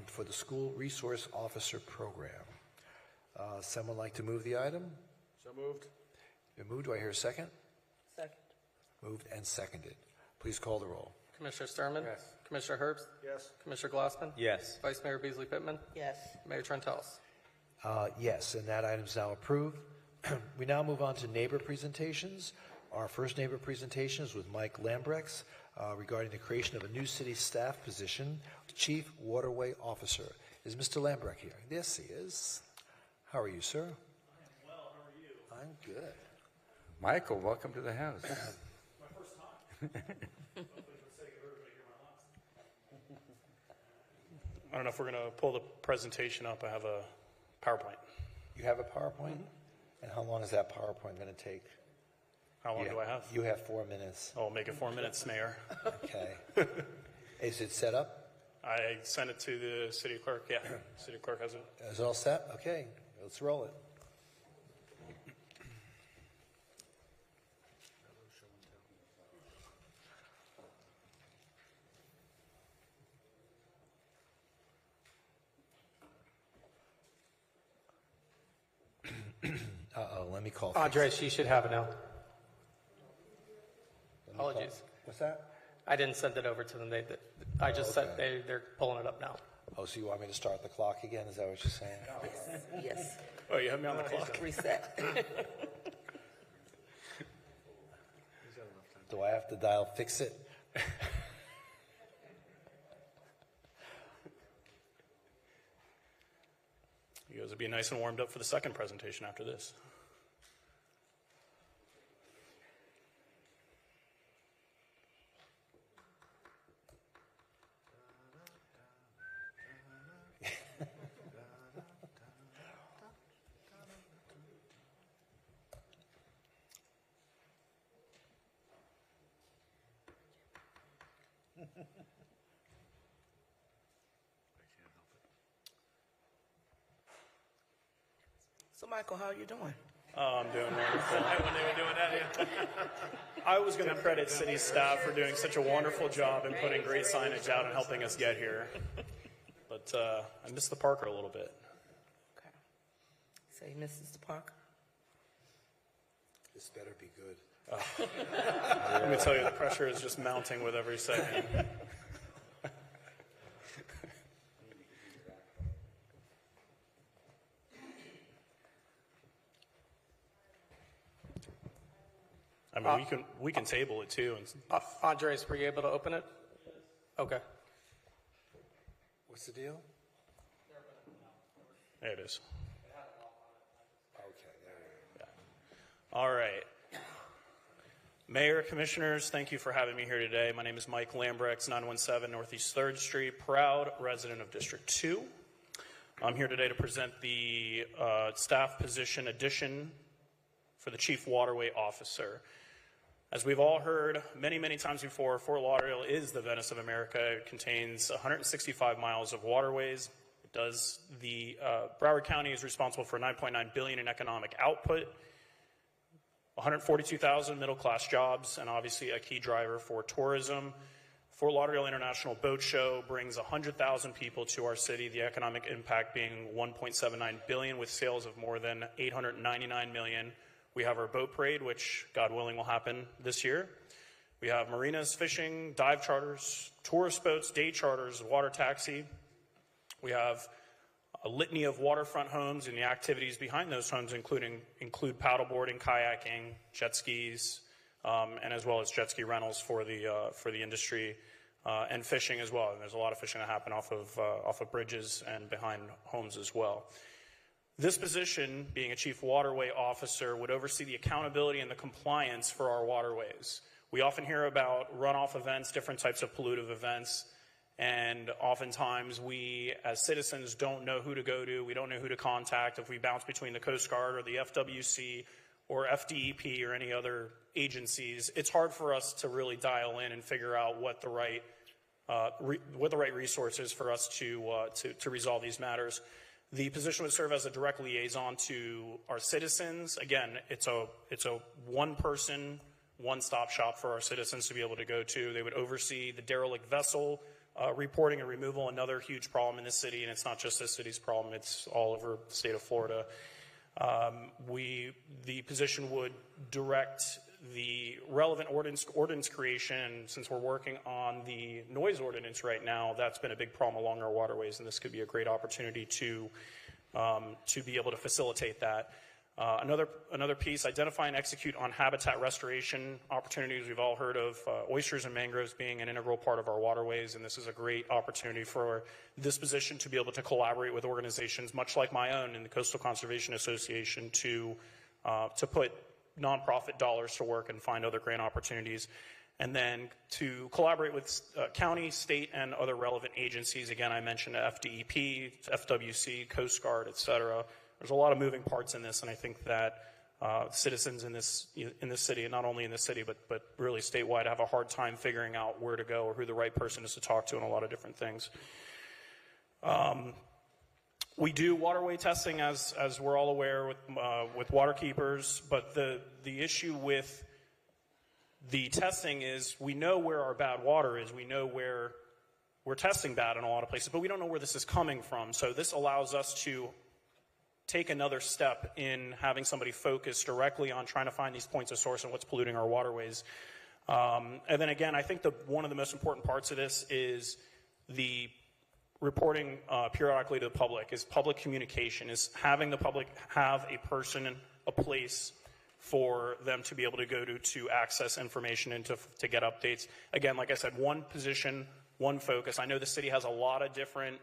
for the School Resource Officer Program. Someone like to move the item? So moved. Been moved. Do I hear a second? Second. Moved and seconded. Please call the roll. Commissioner Sturman? Yes. Commissioner Herbst? Yes. Commissioner Glassman? Yes. Vice Mayor Beasley Pittman? Yes. Mayor Trentalis? Yes, and that item is now approved. We now move on to neighbor presentations. Our first neighbor presentation is with Mike Lambrex regarding the creation of a new city staff position, Chief Waterway Officer. Is Mr. Lambrecht here? Yes, he is. How are you, sir? I am well. How are you? I'm good. Michael, welcome to the house. My first time. Hopefully for the sake of everybody here, my last. I don't know if we're going to pull the presentation up. I have a PowerPoint. You have a PowerPoint? And how long is that PowerPoint going to take? How long do I have? You have 4 minutes. Oh, I'll make it 4 minutes, Mayor. Okay. Is it set up? I sent it to the city clerk. Yeah, city clerk has it. Is it all set? Okay, let's roll it. Let me call. Andres, you should have it now. Apologies. What's that? I didn't send it over to them. I just said they're pulling it up now. Oh, so you want me to start the clock again? Is that what you're saying? Yes. Oh, you have me on the clock? Reset. Do I have to dial fix it? You guys will be nice and warmed up for the second presentation after this. So, Michael, how are you doing? Oh, I'm doing wonderful. When they were doing that, I was going to credit city staff for doing such a wonderful job and putting great signage out and helping us get here. But I missed the Parker a little bit. Okay. Say, Mrs. Parker. This better be good. Let me tell you, the pressure is just mounting with every second. I mean, we can table it too. And Andres, were you able to open it? Okay. What's the deal? There it is. Okay, there we go. All right. Mayor, Commissioners, thank you for having me here today. My name is Mike Lambrecht, 917 Northeast 3rd Street, proud resident of District 2. I'm here today to present the staff position addition for the Chief Waterway Officer. As we've all heard many, many times before, Fort Lauderdale is the Venice of America. It contains 165 miles of waterways. Broward County is responsible for $9.9 billion in economic output, 142,000 middle-class jobs, and obviously a key driver for tourism. Fort Lauderdale International Boat Show brings 100,000 people to our city, the economic impact being $1.79 billion with sales of more than $899 million. We have our boat parade, which, God willing, will happen this year. We have marinas, fishing, dive charters, tourist boats, day charters, water taxi. We have a litany of waterfront homes, and the activities behind those homes include paddleboarding, kayaking, jet skis, and as well as jet ski rentals for the industry. and fishing as well. And there's a lot of fishing that happen off of bridges and behind homes as well. This position, being a chief waterway officer, would oversee the accountability and the compliance for our waterways. We often hear about runoff events, different types of pollutive events, and oftentimes we, as citizens, don't know who to go to. We don't know who to contact. If we bounce between the Coast Guard or the FWC or FDEP or any other agencies, it's hard for us to really dial in and figure out what the right resources for us to resolve these matters. The position would serve as a direct liaison to our citizens. Again, it's a one-person, one-stop shop for our citizens to be able to go to. They would oversee the derelict vessel reporting and removal, another huge problem in this city, and it's not just this city's problem, it's all over the state of Florida. The position would direct the relevant ordinance creation. Since we're working on the noise ordinance right now, that's been a big problem along our waterways, and this could be a great opportunity to be able to facilitate that. Another piece, identify and execute on habitat restoration opportunities. We've all heard of oysters and mangroves being an integral part of our waterways, and this is a great opportunity for this position to be able to collaborate with organizations much like my own in the Coastal Conservation Association to put nonprofit dollars to work and find other grant opportunities. And then to collaborate with county, state, and other relevant agencies. Again, I mentioned FDEP, FWC, Coast Guard, et cetera. There's a lot of moving parts in this, and I think that citizens in this city, and not only in this city, but really statewide, have a hard time figuring out where to go or who the right person is to talk to and a lot of different things. We do waterway testing, as we're all aware, with water keepers, but the issue with the testing is we know where our bad water is. We know where we're testing bad in a lot of places, but we don't know where this is coming from. So this allows us to take another step in having somebody focus directly on trying to find these points of source and what's polluting our waterways. And then again, I think one of the most important parts of this is the reporting periodically to the public, is public communication, is having the public have a person, a place for them to be able to go to access information and to get updates. Again, like I said, one position, one focus. I know the city has a lot of different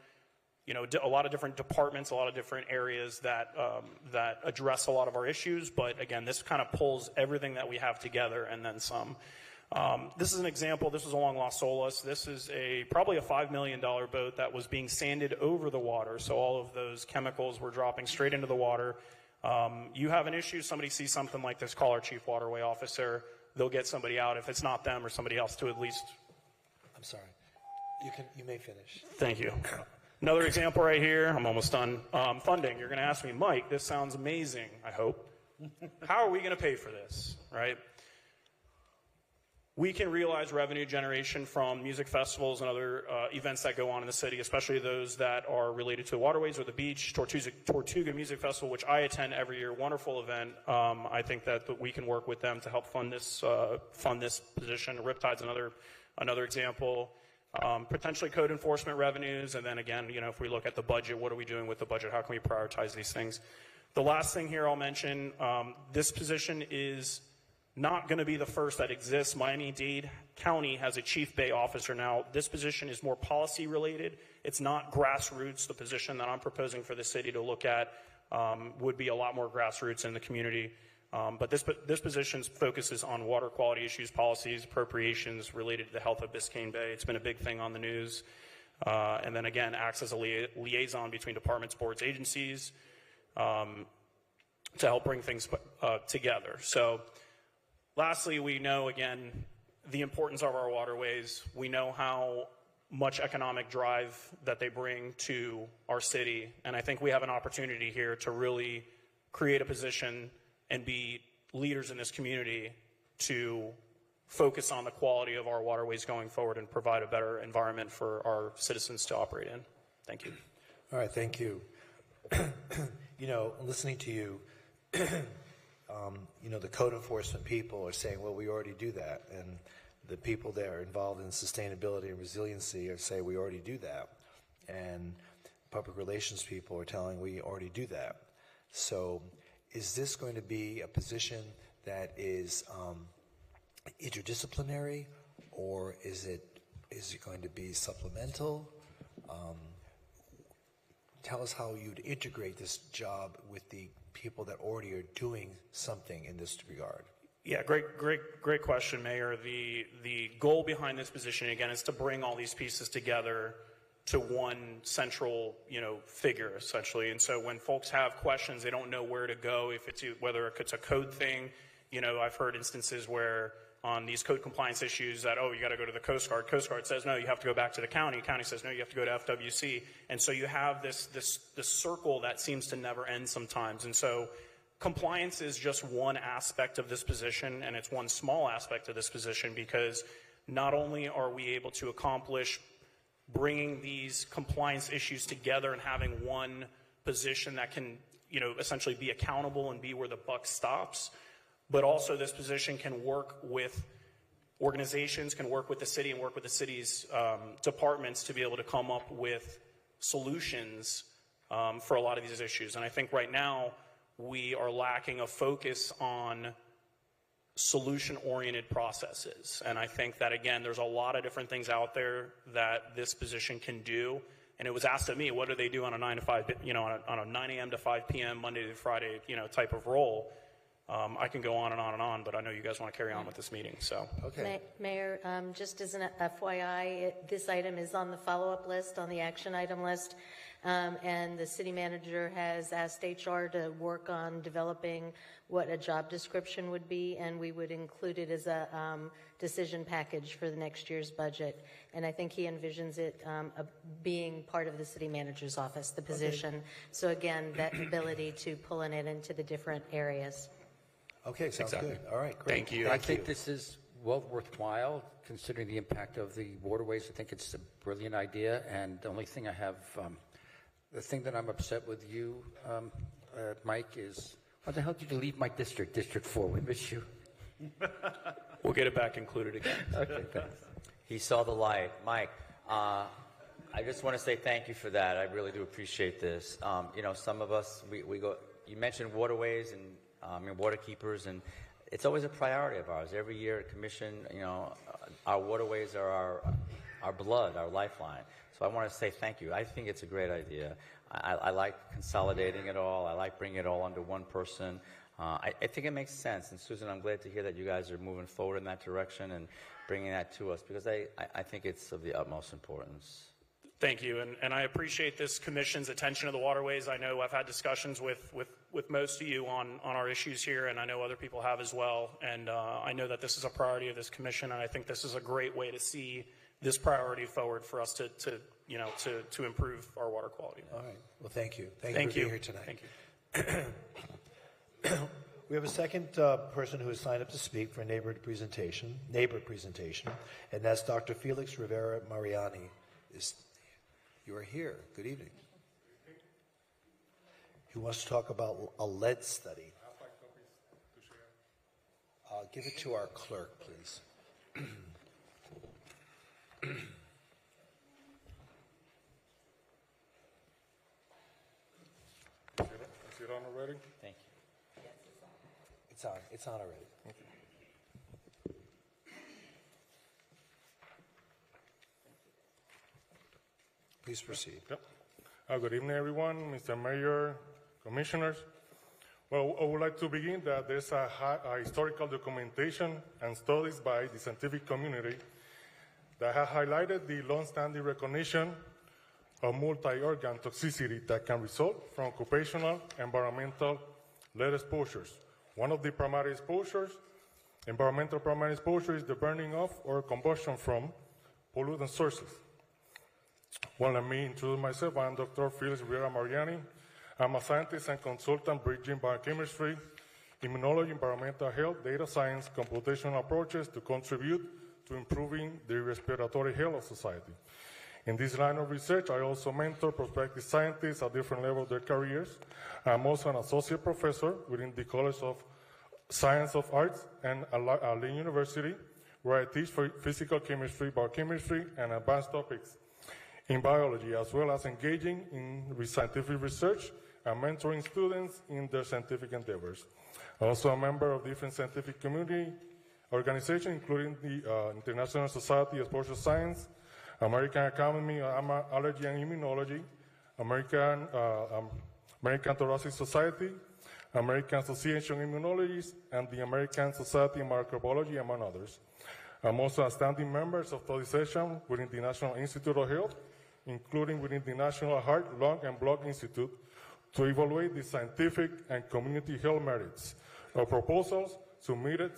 departments, a lot of different areas that address a lot of our issues. But again, this kind of pulls everything that we have together and then some. This is an example. This is along Las Olas. This is probably a $5 million boat that was being sanded over the water. So all of those chemicals were dropping straight into the water. You have an issue, somebody sees something like this, call our chief waterway officer. They'll get somebody out, if it's not them or somebody else, to at least. I'm sorry. You may finish. Thank you. Another example right here. I'm almost done. Funding. You're going to ask me, Mike, this sounds amazing, I hope. How are we going to pay for this, right? We can realize revenue generation from music festivals and other events that go on in the city, especially those that are related to the waterways or the beach. Tortuga Music Festival, which I attend every year, wonderful event. I think that we can work with them to help fund this position. Riptide's another example. Potentially code enforcement revenues, and then again, if we look at the budget, what are we doing with the budget? How can we prioritize these things? The last thing here I'll mention, this position is not going to be the first that exists. Miami-Dade County has a chief bay officer now. This position is more policy related. It's not grassroots. The position that I'm proposing for the city to look at would be a lot more grassroots in the community. But this position focuses on water quality issues, policies, appropriations related to the health of Biscayne Bay. It's been a big thing on the news. And then again, acts as a liaison between departments, boards, agencies to help bring things together. So lastly, we know, again, the importance of our waterways. We know how much economic drive that they bring to our city. And I think we have an opportunity here to really create a position and be leaders in this community to focus on the quality of our waterways going forward and provide a better environment for our citizens to operate in. Thank you. All right, thank you. Listening to you, the code enforcement people are saying, well, we already do that. And the people that are involved in sustainability and resiliency are saying we already do that. And public relations people are telling we already do that. So is this going to be a position that is interdisciplinary, or is it Is it going to be supplemental? Tell us how you'd integrate this job with the people that already are doing something in this regard. Yeah, great question, Mayor. The goal behind this position, again, is to bring all these pieces together to one central, figure, essentially. And so when folks have questions, they don't know where to go, whether it's a code thing. I've heard instances where on these code compliance issues that, you got to go to the Coast Guard. Coast Guard says, no, you have to go back to the county. County says, no, you have to go to FWC. And so you have this circle that seems to never end sometimes. And so compliance is just one aspect of this position, and it's one small aspect of this position, because not only are we able to accomplish bringing these compliance issues together and having one position that can, essentially be accountable and be where the buck stops, but also this position can work with organizations, can work with the city, and work with the city's departments to be able to come up with solutions for a lot of these issues. And I think right now we are lacking a focus on solution-oriented processes. And I think that, again, there's a lot of different things out there that this position can do. And it was asked of me, what do they do on a 9 to 5, on a 9 a.m. to 5 p.m., Monday to Friday, type of role? I can go on and on and on, but I know you guys want to carry on with this meeting, so. Okay. Mayor, just as an FYI, this item is on the follow-up list, on the action item list, and the city manager has asked HR to work on developing what a job description would be, and we would include it as a decision package for the next year's budget. And I think he envisions it being part of the city manager's office, the position. Okay. So again, that ability to pull in it into the different areas. Okay, sounds good. All right, great. Thank you. I think this is well worthwhile, considering the impact of the waterways. I think it's a brilliant idea, and the only thing I have, the thing that I'm upset with you, Mike, is why the hell did you leave my district, District 4? We miss you. We'll get it back included again. Okay, thanks. He saw the light. Mike, I just want to say thank you for that. I really do appreciate this. Some of us, we go, you mentioned waterways and water keepers, and it's always a priority of ours. Every year at Commission, our waterways are our blood, our lifeline. So I want to say thank you. I think it's a great idea. I like consolidating it all. I like bringing it all under one person. I think it makes sense. And Susan, I'm glad to hear that you guys are moving forward in that direction and bringing that to us, because I think it's of the utmost importance. Thank you, and I appreciate this commission's attention to the waterways. I know I've had discussions with most of you on our issues here, and I know other people have as well. And I know that this is a priority of this commission, and I think this is a great way to see this priority forward for us to improve our water quality. All right. Well, thank you. Thank you for being here tonight. Thank you. We have a second person who has signed up to speak for a neighbor presentation, and that's Dr. Felix Rivera Mariani. You are here. Good evening. He wants to talk about a lead study. Give it to our clerk, please. Is it on already? Thank you. It's on. It's on already. Okay. Please proceed. Yep. Good evening, everyone, Mr. Mayor, Commissioners. Well, I would like to begin that there's a historical documentation and studies by the scientific community that have highlighted the long-standing recognition of multi-organ toxicity that can result from occupational environmental lead exposures. One of the primary exposures, environmental primary exposure, is the burning of or combustion from pollutant sources. Well, let me introduce myself. I'm Dr. Felix Rivera Mariani. I'm a scientist and consultant bridging biochemistry, immunology, environmental health, data science, computational approaches to contribute to improving the respiratory health of society. In this line of research, I also mentor prospective scientists at different levels of their careers. I'm also an associate professor within the College of Science of Arts and Lauderdale University, where I teach physical chemistry, biochemistry, and advanced topics in biology, as well as engaging in scientific research and mentoring students in their scientific endeavors. Also a member of different scientific community organizations, including the International Society of Social Science, American Academy of Allergy and Immunology, American Thoracic Society, American Association of Immunologists, and the American Society of Microbiology, among others. I'm also a standing member of study session within the National Institute of Health, including within the National Heart, Lung, and Blood Institute, to evaluate the scientific and community health merits of proposals submitted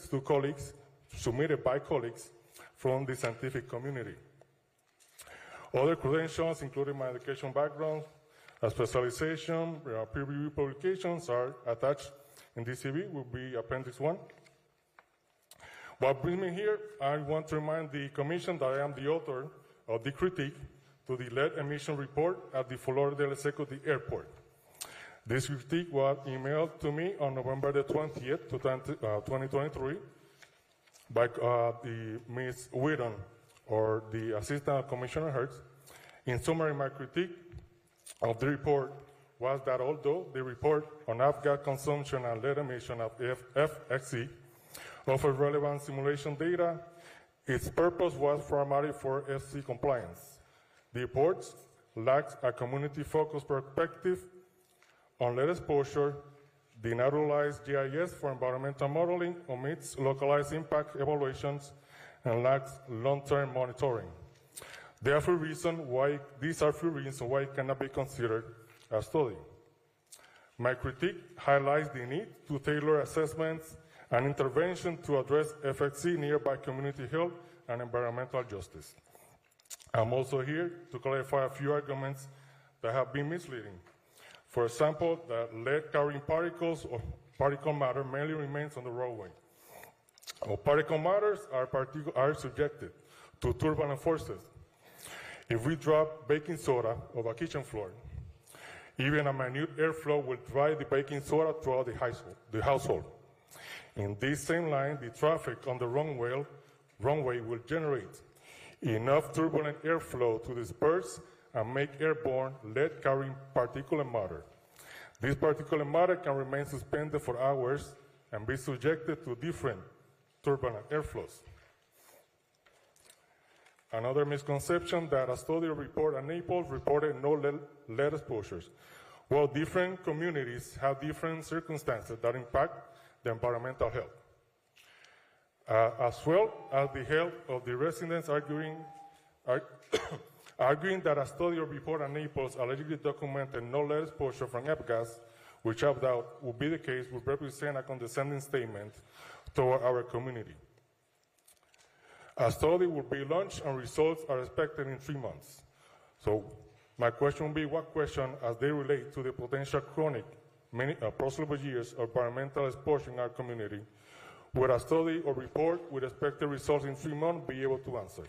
by colleagues from the scientific community. Other credentials, including my education background, a specialization, peer-reviewed publications are attached in this CV, will be Appendix 1. What brings me here, I want to remind the Commission that I am the author of the critique to the lead emission report at the Fort Lauderdale Executive Airport. This critique was emailed to me on November the 20th, 2023, by the Ms. Whitton, or the Assistant Commissioner Hertz. In summary, my critique of the report was that although the report on F-gas consumption and lead emission of FXE offered relevant simulation data, its purpose was primarily for FC compliance. The report lacks a community-focused perspective on lead exposure, the naturalized GIS for environmental modeling, omits localized impact evaluations, and lacks long-term monitoring. These are few reasons why it cannot be considered a study. My critique highlights the need to tailor assessments and intervention to address FXE nearby community health and environmental justice. I'm also here to clarify a few arguments that have been misleading. For example, that lead-carrying particles or particle matter mainly remains on the roadway. Particle matters are subjected to turbulent forces. If we drop baking soda over a kitchen floor, even a minute airflow will drive the baking soda throughout the household. In this same line, the traffic on the runway will generate enough turbulent airflow to disperse and make airborne lead-carrying particulate matter. This particulate matter can remain suspended for hours and be subjected to different turbulent airflows. Another misconception that a study report at Naples reported no lead exposures. Well, different communities have different circumstances that impact the environmental health, as well as the health of the residents, arguing that a study report at Naples allegedly documented no lead exposure from F-gas, which I doubt would be the case, would represent a condescending statement toward our community. A study will be launched and results are expected in 3 months. So my question will be, what question as they relate to the potential chronic, possible years of environmental exposure in our community, would a study or report with expected results in 3 months be able to answer?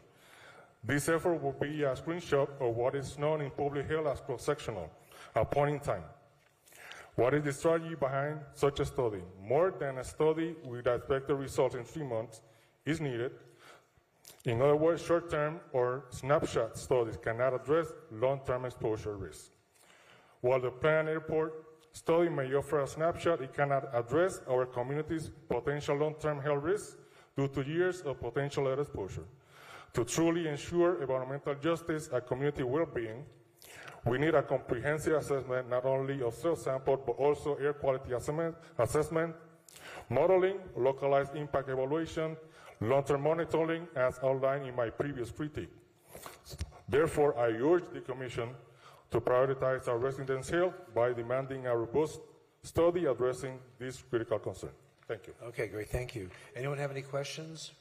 This effort will be a screenshot of what is known in public health as cross-sectional, a point in time. What is the strategy behind such a study? More than a study with expected results in 3 months is needed. In other words, short-term or snapshot studies cannot address long-term exposure risk. While the planned airport study may offer a snapshot, it cannot address our community's potential long-term health risks due to years of potential lead exposure. To truly ensure environmental justice and community well-being, we need a comprehensive assessment not only of cell sample, but also air quality assessment, modeling, localized impact evaluation, long-term monitoring, as outlined in my previous critique. Therefore, I urge the Commission to prioritize our residents' health by demanding a robust study addressing this critical concern. Thank you. Okay, great, thank you. Anyone have any questions?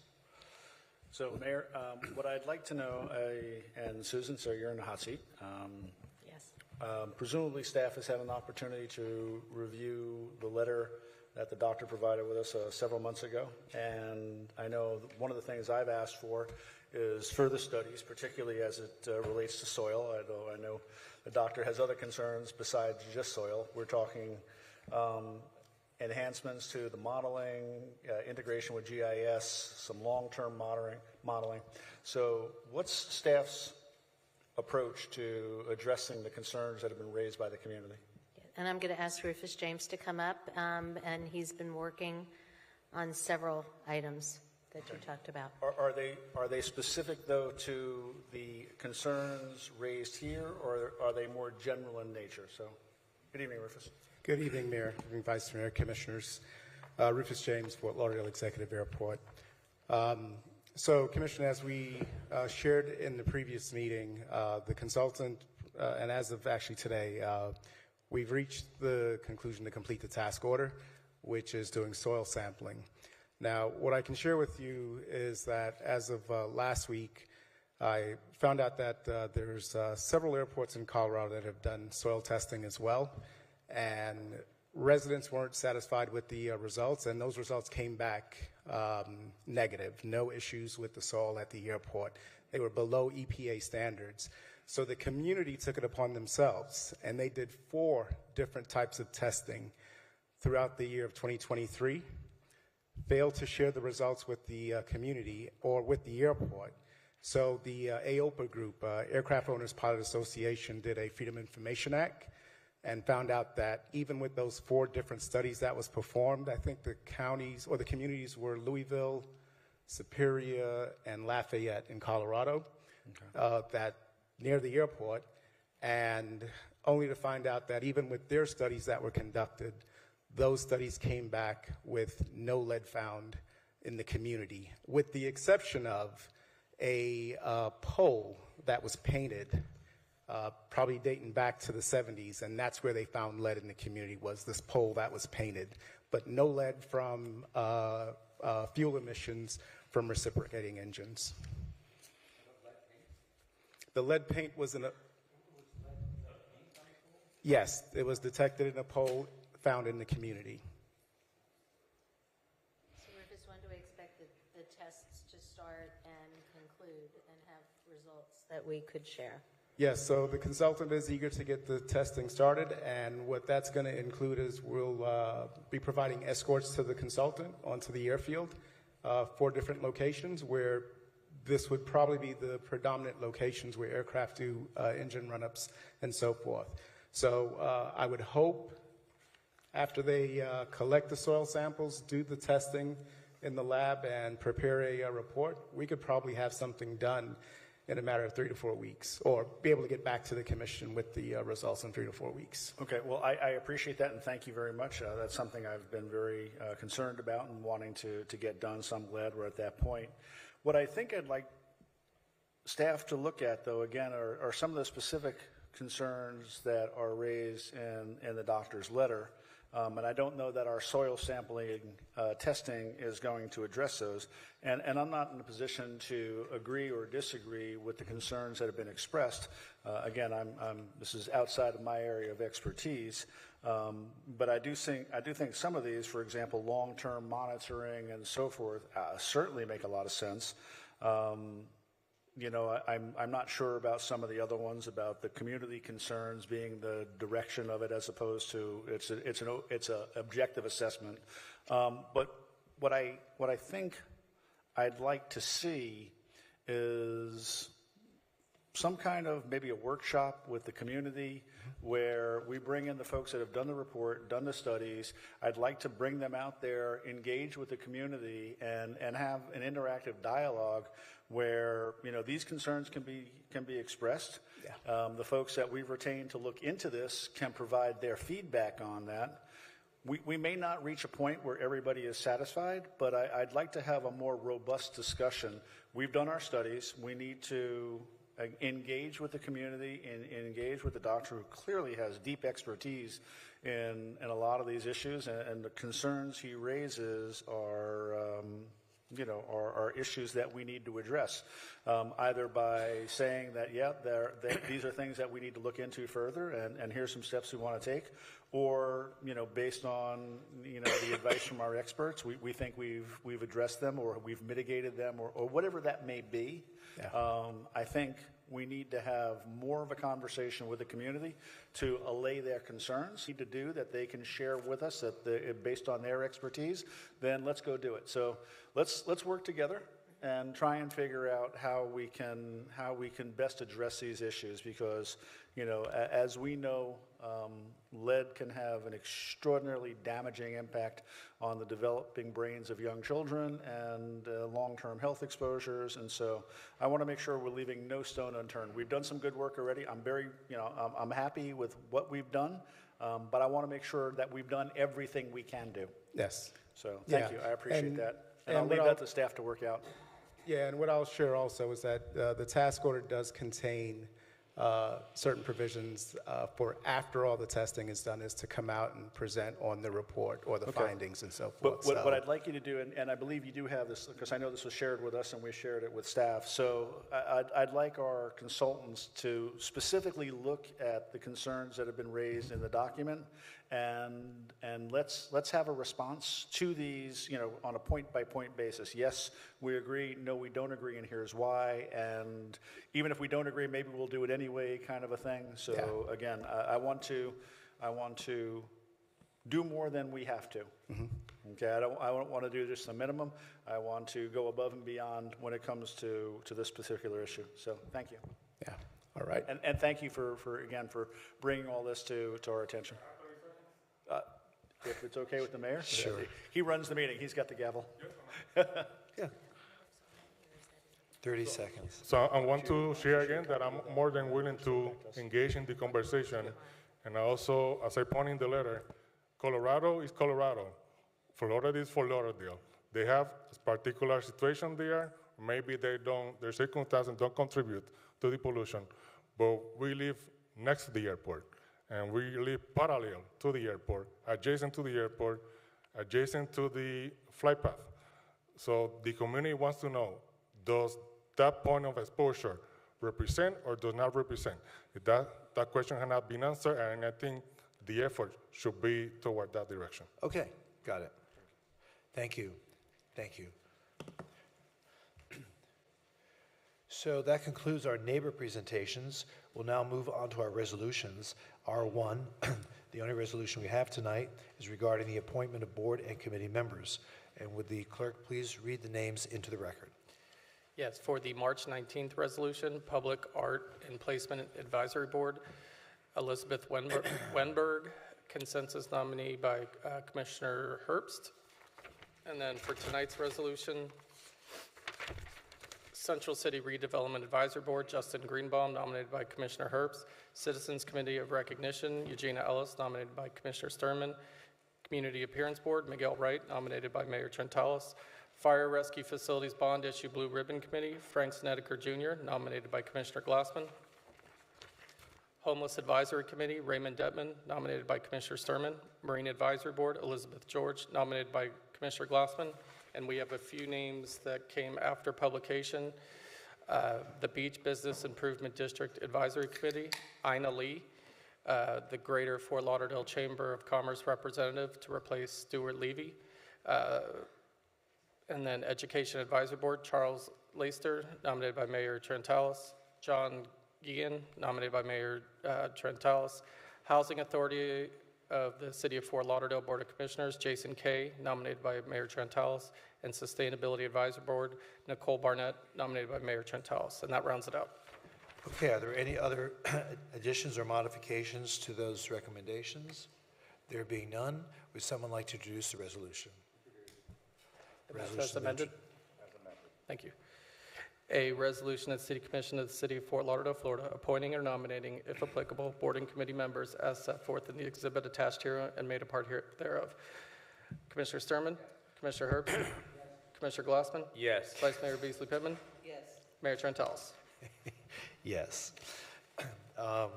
So, Mayor, what I'd like to know, and Susan, so you're in the hot seat. Yes. Presumably, staff has had an opportunity to review the letter that the doctor provided with us several months ago. And I know one of the things I've asked for is further studies, particularly as it relates to soil. Although I know the doctor has other concerns besides just soil. We're talking enhancements to the modeling, integration with GIS, some long-term modeling. So what's staff's approach to addressing the concerns that have been raised by the community? And I'm going to ask Rufus James to come up, and he's been working on several items that you talked about. Are they specific, though, to the concerns raised here, or are they more general in nature? So, good evening, Rufus. Good evening, Mayor, Vice Mayor, Commissioners. Rufus James, Fort Lauderdale Executive Airport. So, Commissioner, as we shared in the previous meeting, the consultant, and as of actually today, we've reached the conclusion to complete the task order, which is doing soil sampling. Now, what I can share with you is that as of last week, I found out that there's several airports in Colorado that have done soil testing as well, and residents weren't satisfied with the results, and those results came back negative. No issues with the soil at the airport. They were below EPA standards. So the community took it upon themselves, and they did 4 different types of testing throughout the year of 2023, failed to share the results with the community or with the airport. So the AOPA group, Aircraft Owners Pilot Association, did a Freedom of Information Act and found out that even with those 4 different studies that was performed, I think the counties or the communities were Louisville, Superior, and Lafayette in Colorado, that near the airport, and only to find out that even with their studies that were conducted, those studies came back with no lead found in the community, with the exception of a pole that was painted, probably dating back to the 70s, and that's where they found lead in the community, was this pole that was painted, but no lead from fuel emissions from reciprocating engines. The lead paint was in a... Yes, it was detected in a pole found in the community. So Rufus, when do we expect the tests to start and conclude and have results that we could share? Yes, so the consultant is eager to get the testing started, and what that's going to include is we'll be providing escorts to the consultant onto the airfield, 4 different locations where this would probably be the predominant locations where aircraft do engine run-ups and so forth. So I would hope after they collect the soil samples, do the testing in the lab, and prepare a report, we could probably have something done in a matter of 3 to 4 weeks, or be able to get back to the commission with the results in 3 to 4 weeks. Okay, well, I appreciate that, and thank you very much. That's something I've been very concerned about and wanting to get done, so I'm glad we're at that point. What I think I'd like staff to look at, though, again, are some of the specific concerns that are raised in the doctor's letter. And I don't know that our soil sampling testing is going to address those. And I'm not in a position to agree or disagree with the concerns that have been expressed. Again, this is outside of my area of expertise. But I do think some of these, for example, long-term monitoring and so forth, certainly make a lot of sense. You know, I'm not sure about some of the other ones, about the community concerns being the direction of it, as opposed to it's an objective assessment. But what I think I'd like to see is some kind of maybe a workshop with the community where we bring in the folks that have done the report, done the studies. I'd like to bring them out there, engage with the community, and have an interactive dialogue where, you know, these concerns can be expressed. Yeah. The folks that we've retained to look into this can provide their feedback on that. We may not reach a point where everybody is satisfied, but I'd like to have a more robust discussion. We've done our studies. We need to engage with the community and engage with the doctor, who clearly has deep expertise in a lot of these issues, and the concerns he raises are issues that we need to address, either by saying that, these are things that we need to look into further, and here's some steps we want to take, or, you know, based on, you know, the advice from our experts, we think we've addressed them, or we've mitigated them, or whatever that may be. Yeah. I think we need to have more of a conversation with the community to allay their concerns. Need to do that they can share with us based on their expertise. Then let's go do it. So let's work together and try and figure out how we can best address these issues, because, as we know, lead can have an extraordinarily damaging impact on the developing brains of young children and long-term health exposures. And so I want to make sure we're leaving no stone unturned. We've done some good work already. I'm very, I'm happy with what we've done, but I want to make sure that we've done everything we can do. Yes. So thank you. I appreciate that. And I'll and leave what that to staff to work out. Yeah, and what I'll share also is that the task order does contain certain provisions for after all the testing is done, is to come out and present on the report or the findings and so forth. But what I'd like you to do, and I believe you do have this, because I know this was shared with us and we shared it with staff, so I'd like our consultants to specifically look at the concerns that have been raised in the document, and let's have a response to these, on a point-by-point basis. Yes, we agree. No, we don't agree, and here's why. And even if we don't agree, maybe we'll do it anyway, kind of a thing. So again, I want to do more than we have to. Okay, I don't want to do just the minimum. I want to go above and beyond when it comes to this particular issue. So thank you. Yeah. All right. And thank you for bringing all this to our attention. If it's okay with the mayor? Sure. He runs the meeting. He's got the gavel. Yeah. 30 seconds. So I want to share again that I'm more than willing to engage in the conversation. And also, as I point in the letter, Colorado is Colorado. Florida is for Lauderdale. They have a particular situation there. Maybe their circumstances don't contribute to the pollution. But we live next to the airport. And we live parallel to the airport, adjacent to the airport, adjacent to the flight path. So the community wants to know, does that point of exposure represent or does not represent? If that question has not been answered, and I think the effort should be toward that direction. Okay, got it. Thank you. Thank you. So that concludes our neighbor presentations. We'll now move on to our resolutions. R1, the only resolution we have tonight, is regarding the appointment of board and committee members. And would the clerk please read the names into the record? Yes, for the March 19th resolution, Public Art and Placement Advisory Board, Elizabeth Wenberg, consensus nominee by Commissioner Herbst. And then for tonight's resolution, Central City Redevelopment Advisory Board, Justin Greenbaum, nominated by Commissioner Herbst. Citizens Committee of Recognition, Eugenia Ellis, nominated by Commissioner Sturman. Community Appearance Board, Miguel Wright, nominated by Mayor Trentalis. Fire Rescue Facilities Bond Issue Blue Ribbon Committee, Frank Snedeker Jr., nominated by Commissioner Glassman. Homeless Advisory Committee, Raymond Detman, nominated by Commissioner Sturman. Marine Advisory Board, Elizabeth George, nominated by Commissioner Glassman. And we have a few names that came after publication. The Beach Business Improvement District Advisory Committee, Ina Lee, the Greater Fort Lauderdale Chamber of Commerce representative to replace Stuart Levy. And then Education Advisory Board, Charles Leister, nominated by Mayor Trentalis. John Guillen, nominated by Mayor Trentalis. Housing Authority of the City of Fort Lauderdale Board of Commissioners, Jason Kay, nominated by Mayor Trentalis. And Sustainability Advisory Board, Nicole Barnett, nominated by Mayor Trentalis. And that rounds it up. Okay, are there any other additions or modifications to those recommendations? There being none, would someone like to introduce the resolution? As amended? Thank you. A resolution of the City Commission of the City of Fort Lauderdale, Florida, appointing or nominating, if applicable, board and committee members as set forth in the exhibit attached here and made a part thereof. Commissioner Sturman? Commissioner Herbst? Commissioner Glassman? Yes. Vice Mayor Beasley Pittman? Yes. Mayor Trentalis? Yes. And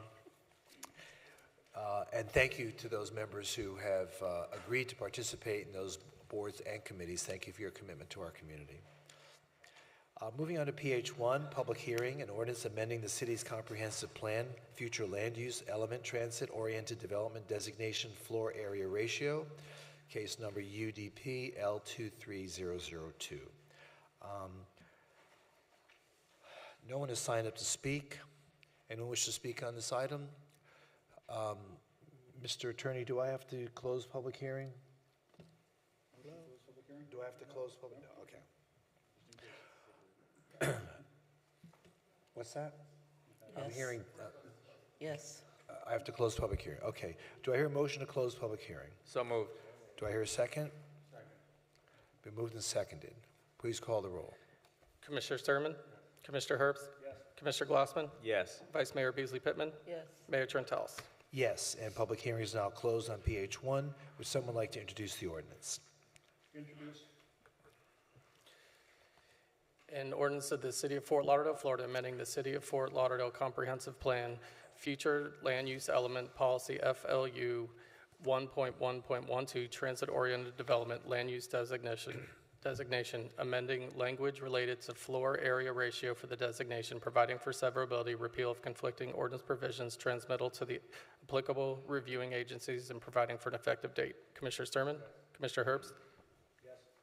thank you to those members who have agreed to participate in those boards and committees. Thank you for your commitment to our community. Moving on to PH1, public hearing, an ordinance amending the city's comprehensive plan, future land use, element, transit-oriented development designation, floor area ratio, case number UDP L23002. No one has signed up to speak. Anyone wish to speak on this item? Mr. Attorney, do I have to close public hearing? Hello? Do I have to close public? No, okay. What's that? I'm Yes. hearing, Yes. I have to close public hearing. Okay. Do I hear a motion to close public hearing? So moved. Do I hear a second? Been moved and seconded. Please call the roll. Commissioner Sturman? Commissioner Herbst? Yes. Commissioner Glassman? Yes. Vice Mayor Beasley Pittman? Yes. Mayor Trentalis. Yes, and public hearing is now closed on PH1. Would someone like to introduce the ordinance? Introduced. An ordinance of the City of Fort Lauderdale, Florida, amending the City of Fort Lauderdale Comprehensive Plan, Future Land Use Element Policy FLU 1.1.12, Transit-Oriented Development Land Use Designation, amending language related to floor area ratio for the designation, providing for severability, repeal of conflicting ordinance provisions, transmittal to the applicable reviewing agencies, and providing for an effective date. Commissioner Sturman? Commissioner Herbst?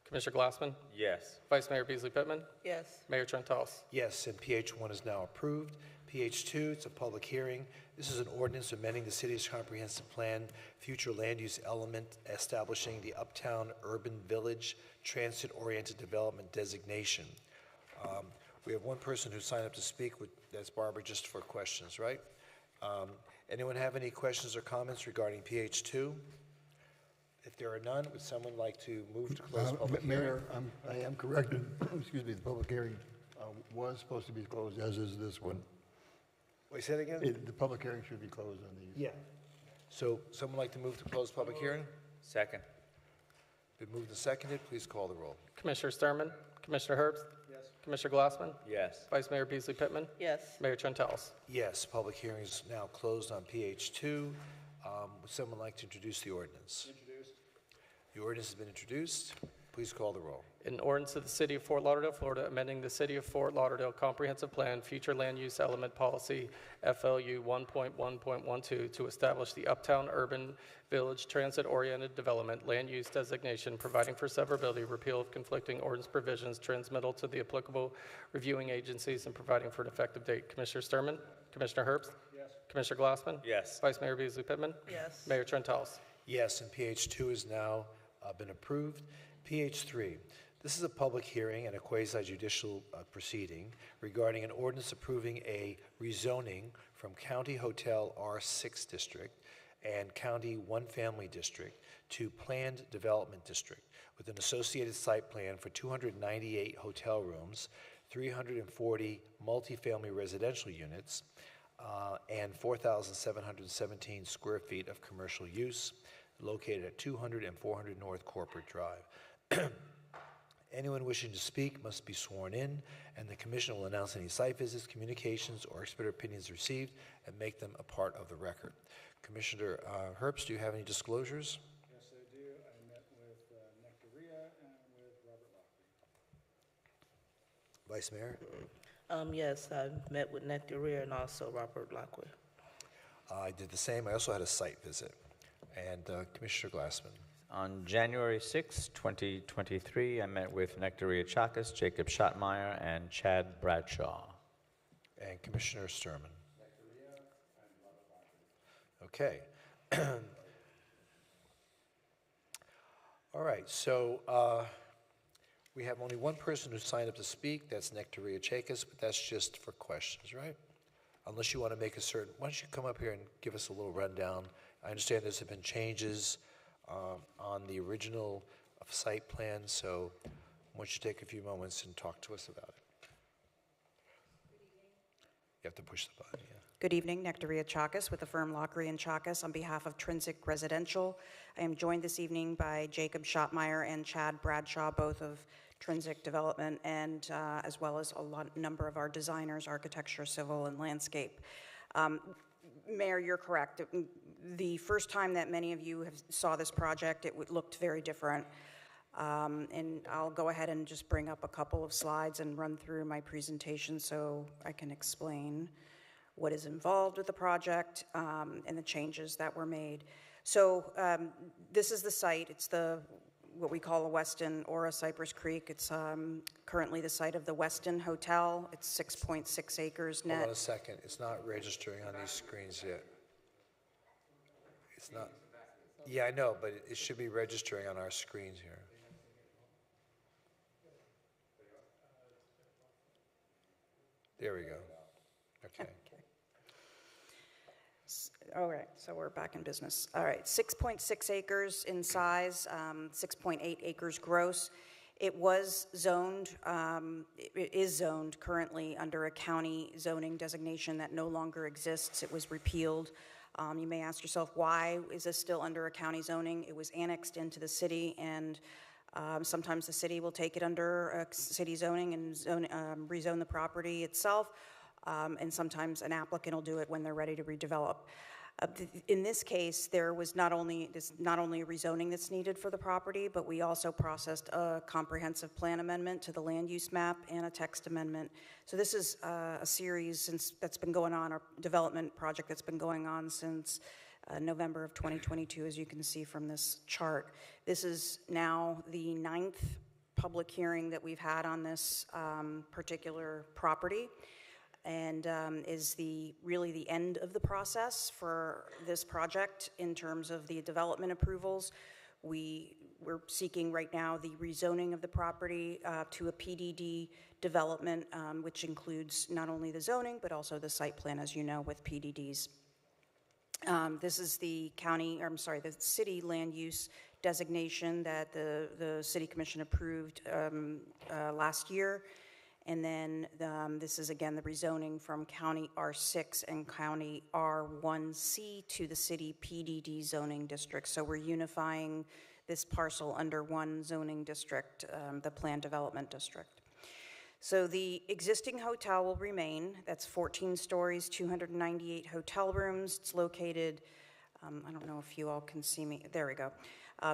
Commissioner Glassman? Yes. Vice Mayor Beasley Pittman? Yes. Mayor Trentalis. Yes, and PH1 is now approved. PH2, it's a public hearing. This is an ordinance amending the city's comprehensive plan, future land use element, establishing the Uptown Urban Village Transit-Oriented Development designation. We have one person who signed up to speak. That's Barbara, just for questions, right? Anyone have any questions or comments regarding PH2? If there are none, would someone like to move to close public hearing? Mayor, I am corrected. Excuse me, the public hearing was supposed to be closed, as is this one. Wait, say that again? The public hearing should be closed on these. Yeah. So someone like to move to close public hearing? Second. Been moved and seconded. Please call the roll. Commissioner Sturman? Commissioner Herbst? Yes. Commissioner Glassman? Yes. Vice Mayor Beasley Pittman? Yes. Mayor Trentalis. Yes, public hearing is now closed on PH2. Would someone like to introduce the ordinance? Introduced. The ordinance has been introduced. Please call the roll. An ordinance of the City of Fort Lauderdale, Florida, amending the City of Fort Lauderdale Comprehensive Plan, Future Land Use Element Policy, FLU 1.1.12, to establish the Uptown Urban Village Transit-Oriented Development Land Use Designation, providing for severability, repeal of conflicting ordinance provisions, transmittal to the applicable reviewing agencies, and providing for an effective date. Commissioner Sturman? Commissioner Herbst? Yes. Commissioner Glassman? Yes. Vice Mayor Beasley Pittman? Yes. Mayor Trentalis. Yes, and PH2 has now been approved. PH3, this is a public hearing and a quasi-judicial proceeding regarding an ordinance approving a rezoning from County Hotel R6 District and County One Family District to Planned Development District with an associated site plan for 298 hotel rooms, 340 multifamily residential units, and 4,717 square feet of commercial use located at 200 and 400 North Corporate Drive. Anyone wishing to speak must be sworn in, and the commission will announce any site visits, communications, or expert opinions received and make them a part of the record. Commissioner Herbst, do you have any disclosures? Yes, I do. I met with Nectaria and with Robert Lockley. Vice Mayor? Yes, I met with Nectaria and also Robert Lockwood. I did the same. I also had a site visit. And Commissioner Glassman? On January 6, 2023, I met with Nectaria Chakas, Jacob Schottmeyer, and Chad Bradshaw. And Commissioner Sturman? Okay. All right, so we have only one person who signed up to speak. That's Nectaria Chakas, but that's just for questions, right? Unless you want to make a certain, why don't you come up here and give us a little rundown? I understand there's been changes on the original site plan, so why don't you take a few moments and talk to us about it? You have to push the button, yeah. Good evening, Nectaria Chakas with the firm Lockery & Chakas on behalf of Trinsic Residential. I am joined this evening by Jacob Schottmeyer and Chad Bradshaw, both of Trinsic Development, and as well as a number of our designers, architecture, civil, and landscape. Mayor, you're correct. The first time that many of you saw this project, it looked very different. And I'll go ahead and just bring up a couple of slides and run through my presentation so I can explain what is involved with the project and the changes that were made. So this is the site. It's what we call a Westin or a Cypress Creek. It's currently the site of the Westin Hotel. It's 6.6 acres net. Hold on a second. It's not registering on these screens yet. It's not. Yeah, I know, but it should be registering on our screens here. There we go. Okay. All right, so we're back in business. All right, 6.6 acres in size, 6.8 acres gross. It was zoned, it is zoned currently under a county zoning designation that no longer exists. It was repealed. You may ask yourself, why is this still under a county zoning? It was annexed into the city, and sometimes the city will take it under city zoning and rezone the property itself, and sometimes an applicant will do it when they're ready to redevelop. In this case, there was not only a rezoning that's needed for the property, but we also processed a comprehensive plan amendment to the land use map and a text amendment. So this is a series that's been going on, a development project that's been going on since November of 2022, as you can see from this chart. This is now the 9th public hearing that we've had on this particular property, and is really the end of the process for this project in terms of the development approvals. We're seeking right now the rezoning of the property to a PDD development, which includes not only the zoning but also the site plan, as you know, with PDDs. This is the the city land use designation that the City Commission approved last year. And then this is, again, the rezoning from County R6 and County R1C to the city PDD zoning district. So we're unifying this parcel under one zoning district, the Planned Development District. So the existing hotel will remain. That's 14 stories, 298 hotel rooms. It's located, I don't know if you all can see me. There we go.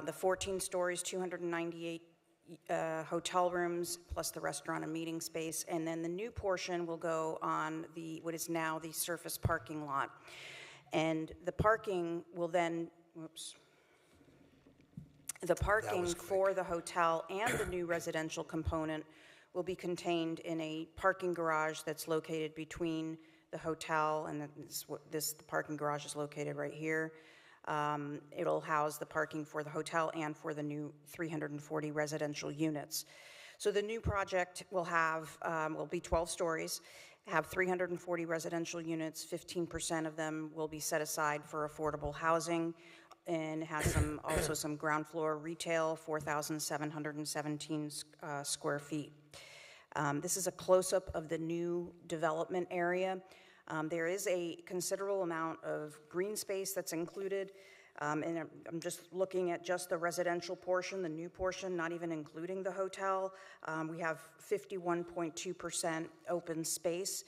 The 14 stories, 298 hotel rooms, plus the restaurant and meeting space, and then the new portion will go on what is now the surface parking lot. And the parking will then, the parking for the hotel and the new residential component will be contained in a parking garage that's located between the hotel, and the parking garage is located right here. It'll house the parking for the hotel and for the new 340 residential units. So the new project will be 12 stories, have 340 residential units. 15% of them will be set aside for affordable housing, and has also some ground floor retail, 4,717 square feet. This is a close-up of the new development area. There is a considerable amount of green space that's included, and I'm just looking at just the residential portion, the new portion, not even including the hotel. We have 51.2% open space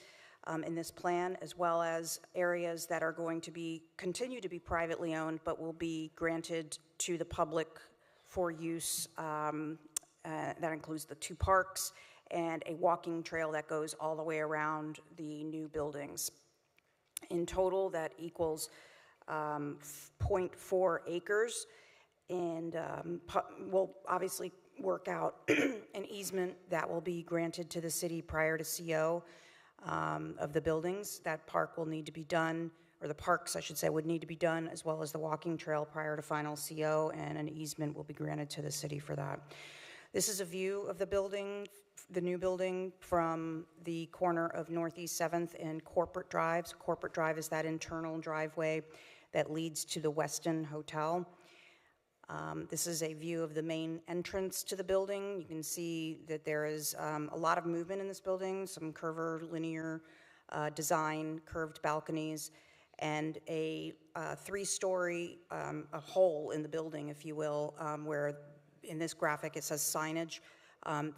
in this plan, as well as areas that are going to continue to be privately owned, but will be granted to the public for use. That includes the 2 parks and a walking trail that goes all the way around the new buildings. In total, that equals 0.4 acres, and we'll obviously work out an easement that will be granted to the city prior to CO of the buildings. That park will need to be done, or the parks, I should say, would need to be done, as well as the walking trail prior to final CO, and an easement will be granted to the city for that. This is a view of the building, the new building, from the corner of Northeast 7th and Corporate Drive. So Corporate Drive is that internal driveway that leads to the Westin Hotel. This is a view of the main entrance to the building. You can see that there is a lot of movement in this building, some curvilinear design, curved balconies, and a 3-story a hole in the building, if you will, where in this graphic it says signage.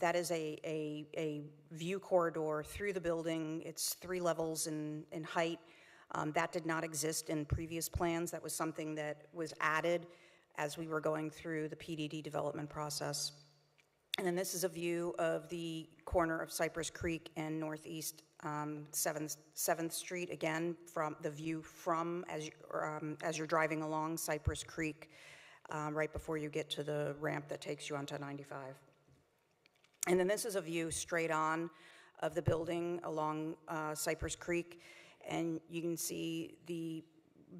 That is a view corridor through the building. It's 3 levels in height. That did not exist in previous plans. That was something that was added as we were going through the PDD development process. And then this is a view of the corner of Cypress Creek and Northeast 7th Street, again, from the view from as you're driving along Cypress Creek, right before you get to the ramp that takes you onto 95. And then this is a view straight on of the building along Cypress Creek, and you can see the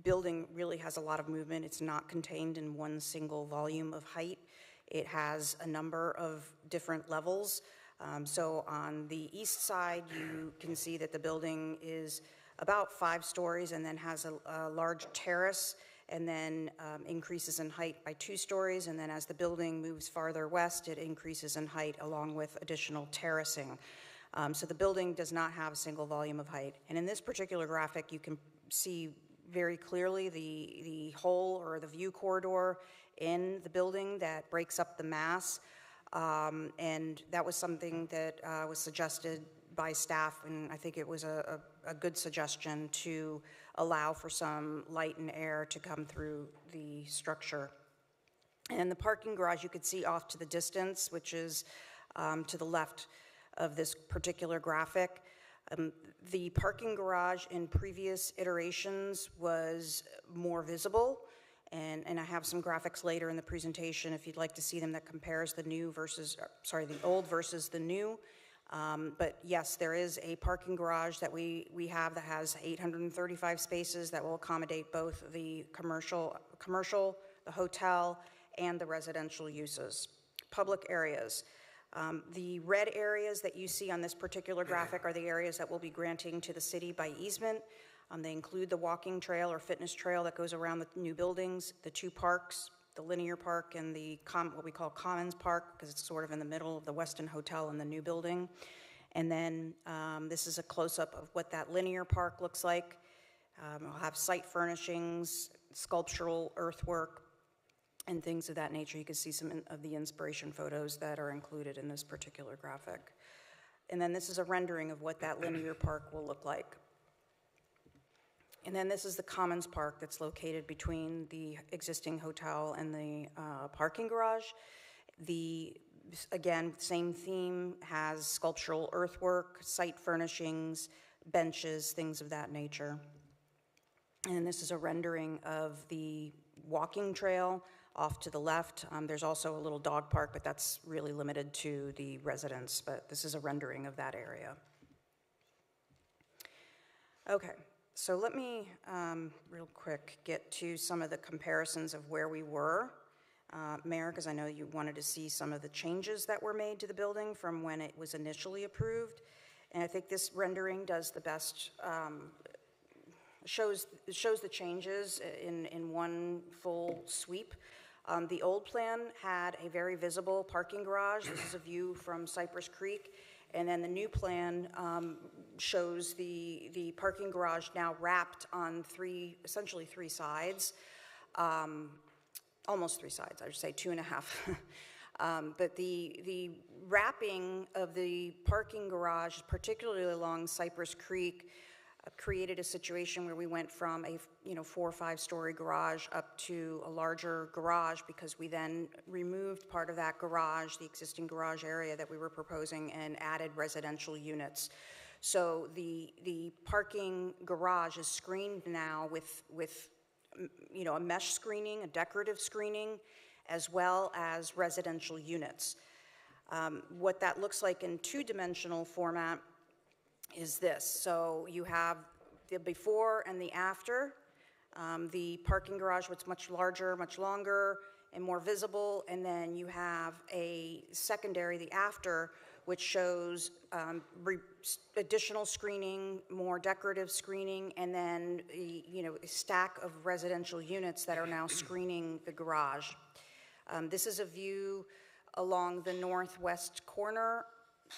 building really has a lot of movement. It's not contained in one single volume of height. It has a number of different levels So on the east side, you can see that the building is about 5 stories and then has a large terrace, and then increases in height by 2 stories, and then as the building moves farther west, it increases in height along with additional terracing. So the building does not have a single volume of height. And in this particular graphic, you can see very clearly the hole or the view corridor in the building that breaks up the mass. And that was something that was suggested by staff, and I think it was a good suggestion to allow for some light and air to come through the structure. And the parking garage you could see off to the distance, which is to the left of this particular graphic. The parking garage in previous iterations was more visible, and I have some graphics later in the presentation if you'd like to see them that compares the new versus, the old versus the new. But yes, there is a parking garage that we have that has 835 spaces that will accommodate both the commercial, the hotel, and the residential uses. Public areas. The red areas that you see on this particular graphic are the areas that we'll be granting to the city by easement. They include the walking trail or fitness trail that goes around the new buildings, the 2 parks, the linear park and the what we call Commons Park, because it's sort of in the middle of the Westin Hotel and the new building. And then this is a close-up of what that linear park looks like. We'll have site furnishings, sculptural earthwork, and things of that nature. You can see some of the inspiration photos that are included in this particular graphic. And then this is a rendering of what that linear park will look like. And then this is the Commons Park that's located between the existing hotel and the parking garage. Again, same theme, has sculptural earthwork, site furnishings, benches, things of that nature. And this is a rendering of the walking trail off to the left. There's also a little dog park, but that's really limited to the residents, but this is a rendering of that area. Okay. So let me, real quick, get to some of the comparisons of where we were, Mayor, because I know you wanted to see some of the changes that were made to the building from when it was initially approved. And I think this rendering does the best, shows the changes in one full sweep. The old plan had a very visible parking garage. This is a view from Cypress Creek. And then the new plan shows the parking garage now wrapped on essentially three sides, almost 3 sides, I would say 2.5. But the wrapping of the parking garage, particularly along Cypress Creek, created a situation where we went from a 4 or 5 story garage up to a larger garage, because we then removed part of that garage, the existing garage area that we were proposing, and added residential units. So the parking garage is screened now with a mesh screening, a decorative screening, as well as residential units. What that looks like in 2-dimensional format is this. So you have the before and the after. The parking garage was much larger, much longer, and more visible. And then you have a secondary, the after, which shows additional screening, more decorative screening, and then a stack of residential units that are now screening the garage. This is a view along the northwest corner.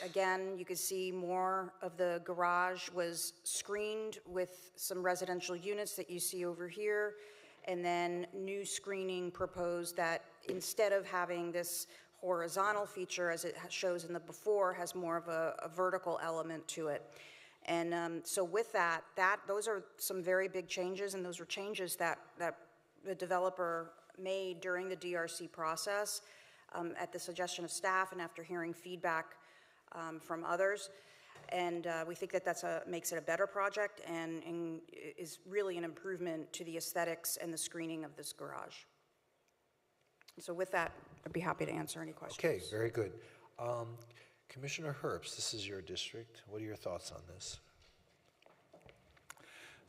Again, you can see more of the garage was screened with some residential units that you see over here, and then new screening proposed that instead of having this horizontal feature as it shows in the before, has more of a vertical element to it. And so with that, those are some very big changes, and those were changes that the developer made during the DRC process at the suggestion of staff and after hearing feedback from others. And we think that makes it a better project and is really an improvement to the aesthetics and the screening of this garage. So with that, I'd be happy to answer any questions. Okay, very good. Commissioner Herbst, this is your district. What are your thoughts on this?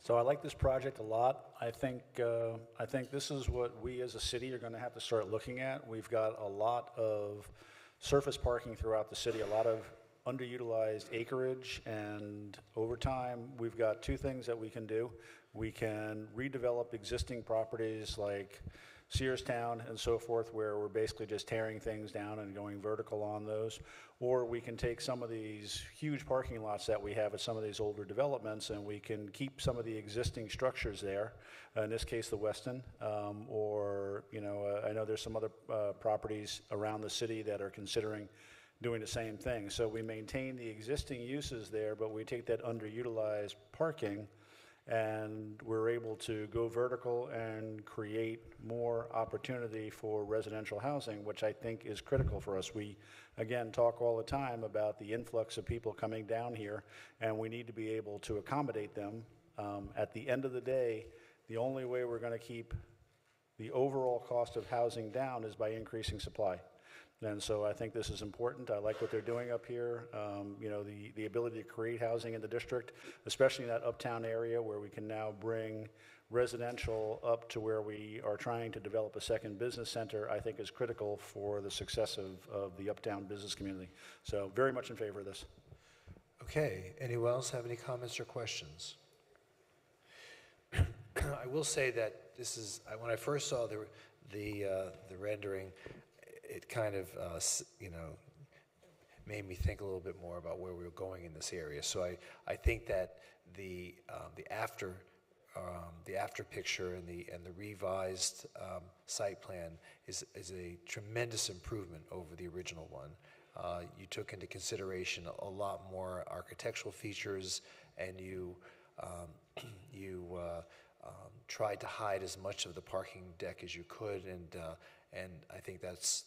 So I like this project a lot. I think this is what we as a city are going to have to start looking at. We've got a lot of surface parking throughout the city, a lot of underutilized acreage, and over time, we've got two things that we can do. We can redevelop existing properties like Searstown and so forth, where we're basically just tearing things down and going vertical on those. Or we can take some of these huge parking lots that we have at some of these older developments, and we can keep some of the existing structures there, in this case the Westin, or I know there's some other properties around the city that are considering doing the same thing. So we maintain the existing uses there, but we take that underutilized parking and we're able to go vertical and create more opportunity for residential housing, which I think is critical for us. We, again, talk all the time about the influx of people coming down here, and we need to be able to accommodate them. At the end of the day, the only way we're going to keep the overall cost of housing down is by increasing supply. And so I think this is important. I like what they're doing up here. The ability to create housing in the district, especially in that uptown area where we can now bring residential up to where we are trying to develop a second business center, I think is critical for the success of the uptown business community. So very much in favor of this. Okay, anyone else have any comments or questions? I will say that this is, when I first saw the rendering, it kind of, made me think a little bit more about where we were going in this area. So I think that the after picture and the revised site plan is a tremendous improvement over the original one. You took into consideration a lot more architectural features, and you tried to hide as much of the parking deck as you could, and I think that's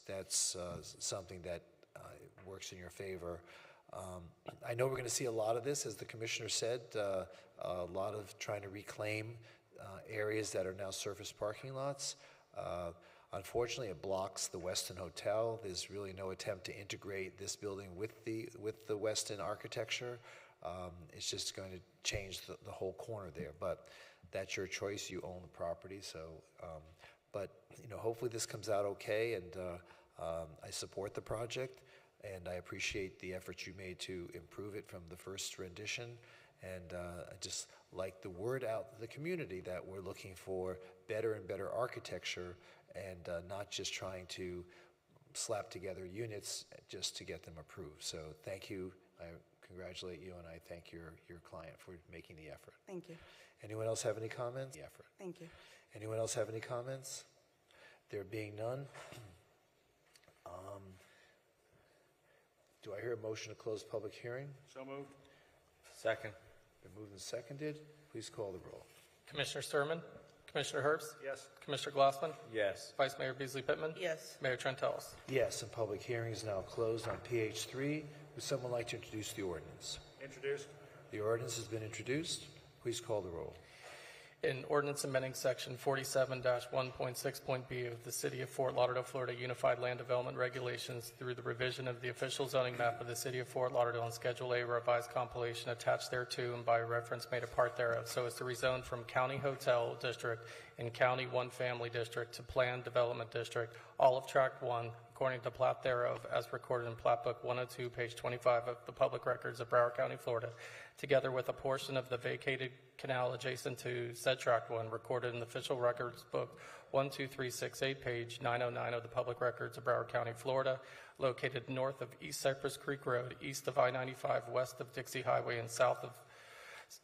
something that works in your favor. I know we're going to see a lot of this, as the commissioner said, a lot of trying to reclaim areas that are now surface parking lots. Unfortunately, it blocks the Westin Hotel. There's really no attempt to integrate this building with the Westin architecture. It's just going to change the whole corner there, but that's your choice. You own the property, so. But hopefully this comes out okay, and I support the project, and I appreciate the efforts you made to improve it from the first rendition. And I just like the word out to the community that we're looking for better and better architecture, and not just trying to slap together units just to get them approved. So thank you. I congratulate you, and I thank your client for making the effort. Thank you. Anyone else have any comments? The effort. Thank you. Anyone else have any comments? There being none, do I hear a motion to close public hearing? So moved. Second. Been moved and seconded. Please call the roll. Commissioner Sturman? Commissioner Herbst? Yes. Commissioner Glassman? Yes. Vice Mayor Beasley Pittman? Yes. Mayor Trentalis? Yes, and public hearing is now closed on PH3. Would someone like to introduce the ordinance? Introduced. The ordinance has been introduced. Please call the roll. In ordinance amending section 47-1.6.b of the City of Fort Lauderdale, Florida Unified Land Development Regulations through the revision of the official zoning map of the City of Fort Lauderdale and Schedule A revised compilation attached thereto and by reference made a part thereof, so as to rezone from County Hotel District and County One Family District to Planned Development District, all of Tract 1, according to plat thereof, as recorded in Plat Book 102, page 25 of the Public Records of Broward County, Florida, together with a portion of the vacated canal adjacent to said Tract 1, recorded in the Official Records Book 12368, page 909 of the Public Records of Broward County, Florida, located north of East Cypress Creek Road, east of I-95, west of Dixie Highway, and south of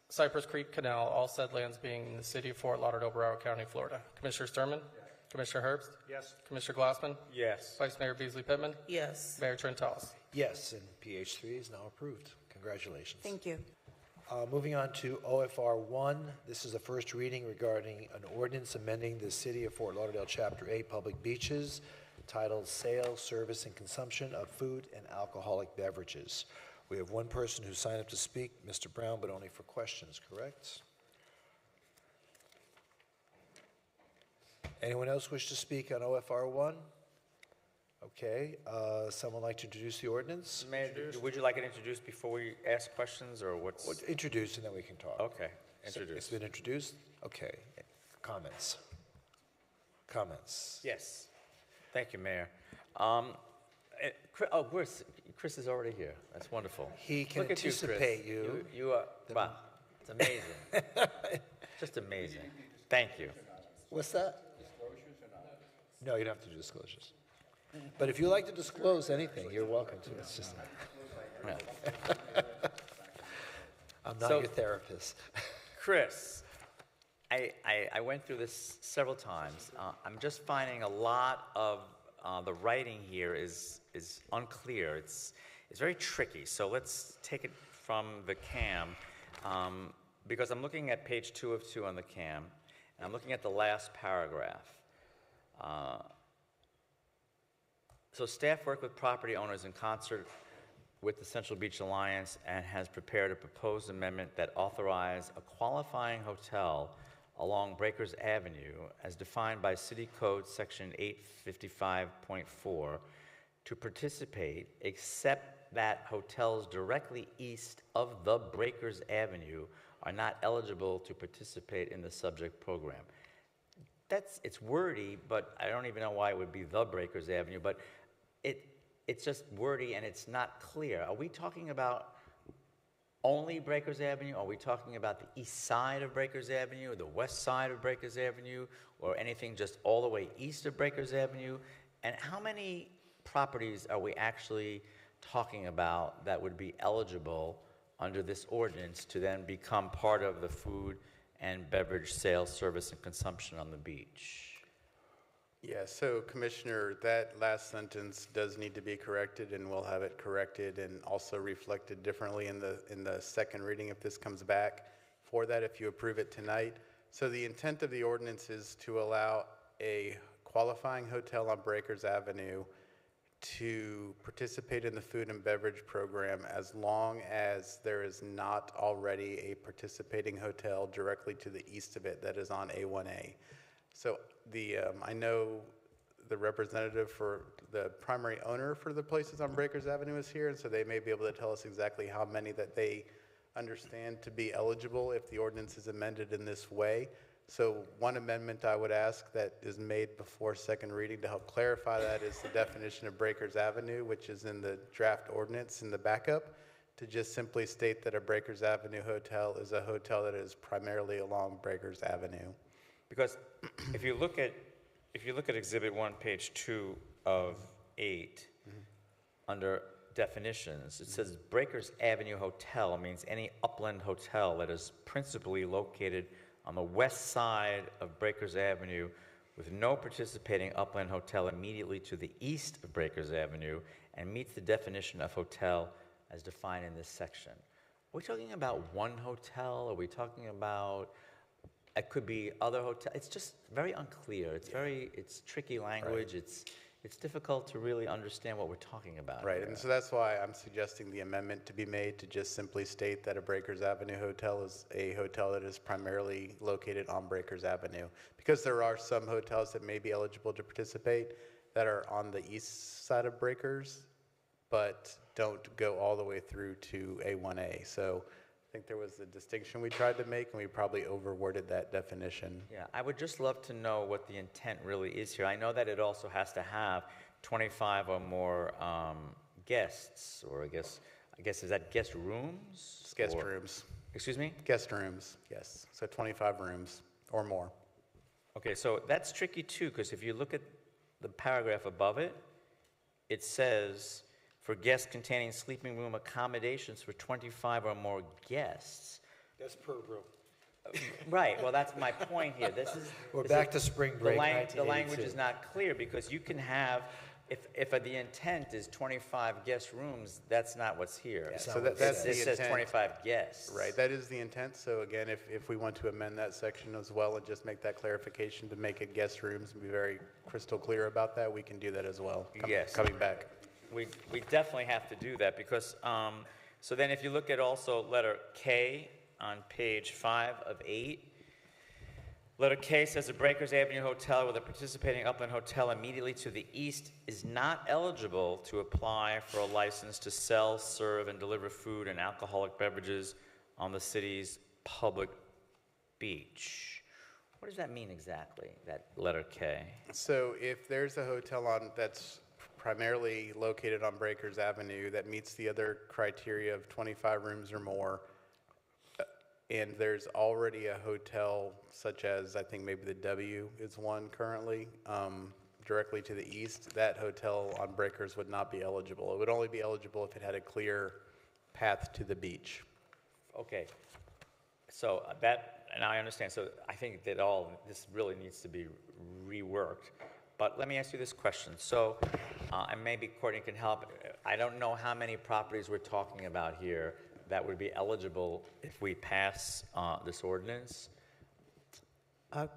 Cypress Creek Canal, all said lands being in the City of Fort Lauderdale, Broward County, Florida. Commissioner Sturman? Yes. Commissioner Herbst? Yes. Commissioner Glassman? Yes. Vice Mayor Beasley Pittman? Yes. Mayor Trentalis? Yes, and PH3 is now approved. Congratulations. Thank you. Moving on to OFR 1. This is the first reading regarding an ordinance amending the City of Fort Lauderdale Chapter 8 Public Beaches, titled Sale, Service, and Consumption of Food and Alcoholic Beverages. We have one person who signed up to speak, Mr. Brown, but only for questions, correct? Anyone else wish to speak on OFR 1? Okay, someone like to introduce the ordinance? Mayor, would you like it introduced before we ask questions, or what's? Well, introduce and then we can talk. Okay, introduce. It's been introduced? Okay. Comments? Comments? Yes. Thank you, Mayor. Chris is already here. That's wonderful. He can Look at you, Chris. anticipate you. You are, wow, it's amazing. Just amazing. Thank you. What's that? No, you don't have to do disclosures. But if you like to disclose anything, you're welcome to. It's just. I'm not your therapist. Chris, I went through this several times. I'm just finding a lot of the writing here is unclear. It's very tricky. So let's take it from the CAM, because I'm looking at page 2 of 2 on the CAM, and I'm looking at the last paragraph. So staff worked with property owners in concert with the Central Beach Alliance and has prepared a proposed amendment that authorizes a qualifying hotel along Breakers Avenue as defined by City Code Section 855.4 to participate, except that hotels directly east of the Breakers Avenue are not eligible to participate in the subject program. It's wordy, but I don't even know why it would be the Breakers Avenue, but it's just wordy and it's not clear. Are we talking about only Breakers Avenue? Are we talking about the east side of Breakers Avenue, or the west side of Breakers Avenue, or anything just all the way east of Breakers Avenue? And how many properties are we actually talking about that would be eligible under this ordinance to then become part of the food and beverage sales, service, and consumption on the beach? Yeah, so Commissioner, that last sentence does need to be corrected, and we'll have it corrected and also reflected differently in the second reading if this comes back for that, if you approve it tonight. So the intent of the ordinance is to allow a qualifying hotel on Breakers Avenue to participate in the food and beverage program as long as there is not already a participating hotel directly to the east of it that is on A1A. So I know the representative for the primary owner for the places on Breakers Avenue is here, and so they may be able to tell us exactly how many that they understand to be eligible if the ordinance is amended in this way. So one amendment I would ask that is made before second reading to help clarify that is the definition of Breakers Avenue, which is in the draft ordinance in the backup, to just simply state that a Breakers Avenue hotel is a hotel that is primarily along Breakers Avenue. Because if you look at Exhibit 1, page 2 of 8, under definitions, it says Breakers Avenue Hotel means any upland hotel that is principally located on the west side of Breakers Avenue with no participating upland hotel immediately to the east of Breakers Avenue and meets the definition of hotel as defined in this section. Are we talking about one hotel? Are we talking about... It could be other hotels. It's just very unclear. It's tricky language. Right. It's difficult to really understand what we're talking about. Right, and so that's why I'm suggesting the amendment to be made to just simply state that a Breakers Avenue hotel is a hotel that is primarily located on Breakers Avenue. Because there are some hotels that may be eligible to participate that are on the east side of Breakers, but don't go all the way through to A1A. So I think there was a distinction we tried to make, and we probably overworded that definition. Yeah, I would just love to know what the intent really is here. I know that it also has to have 25 or more guests, or I guess is that guest rooms? It's guest rooms. Excuse me? Guest rooms, yes. So 25 rooms or more. Okay, so that's tricky too, because if you look at the paragraph above it, it says, for guests containing sleeping room accommodations for 25 or more guests. That's per room. Right, well, that's my point here. We're back to spring break. The language is not clear, because you can have, if the intent is 25 guest rooms, that's not what's here. Yeah, so that's the intent. It says 25 guests. Right, that is the intent. So again, if we want to amend that section as well and just make that clarification to make it guest rooms and be very crystal clear about that, we can do that as well. Yes. Coming back. We definitely have to do that, because, so then if you look at also letter K on page 5 of 8, letter K says a Breakers Avenue hotel with a participating upland hotel immediately to the east is not eligible to apply for a license to sell, serve, and deliver food and alcoholic beverages on the city's public beach. What does that mean exactly, that letter K? So if there's a hotel that's primarily located on Breakers Avenue that meets the other criteria of 25 rooms or more. And there's already a hotel such as, I think maybe the W is one currently, directly to the east. That hotel on Breakers would not be eligible. It would only be eligible if it had a clear path to the beach. Okay. So that, and I understand. So I think that all this really needs to be reworked. But let me ask you this question. So, and maybe Courtney can help. I don't know how many properties we're talking about here that would be eligible if we pass this ordinance.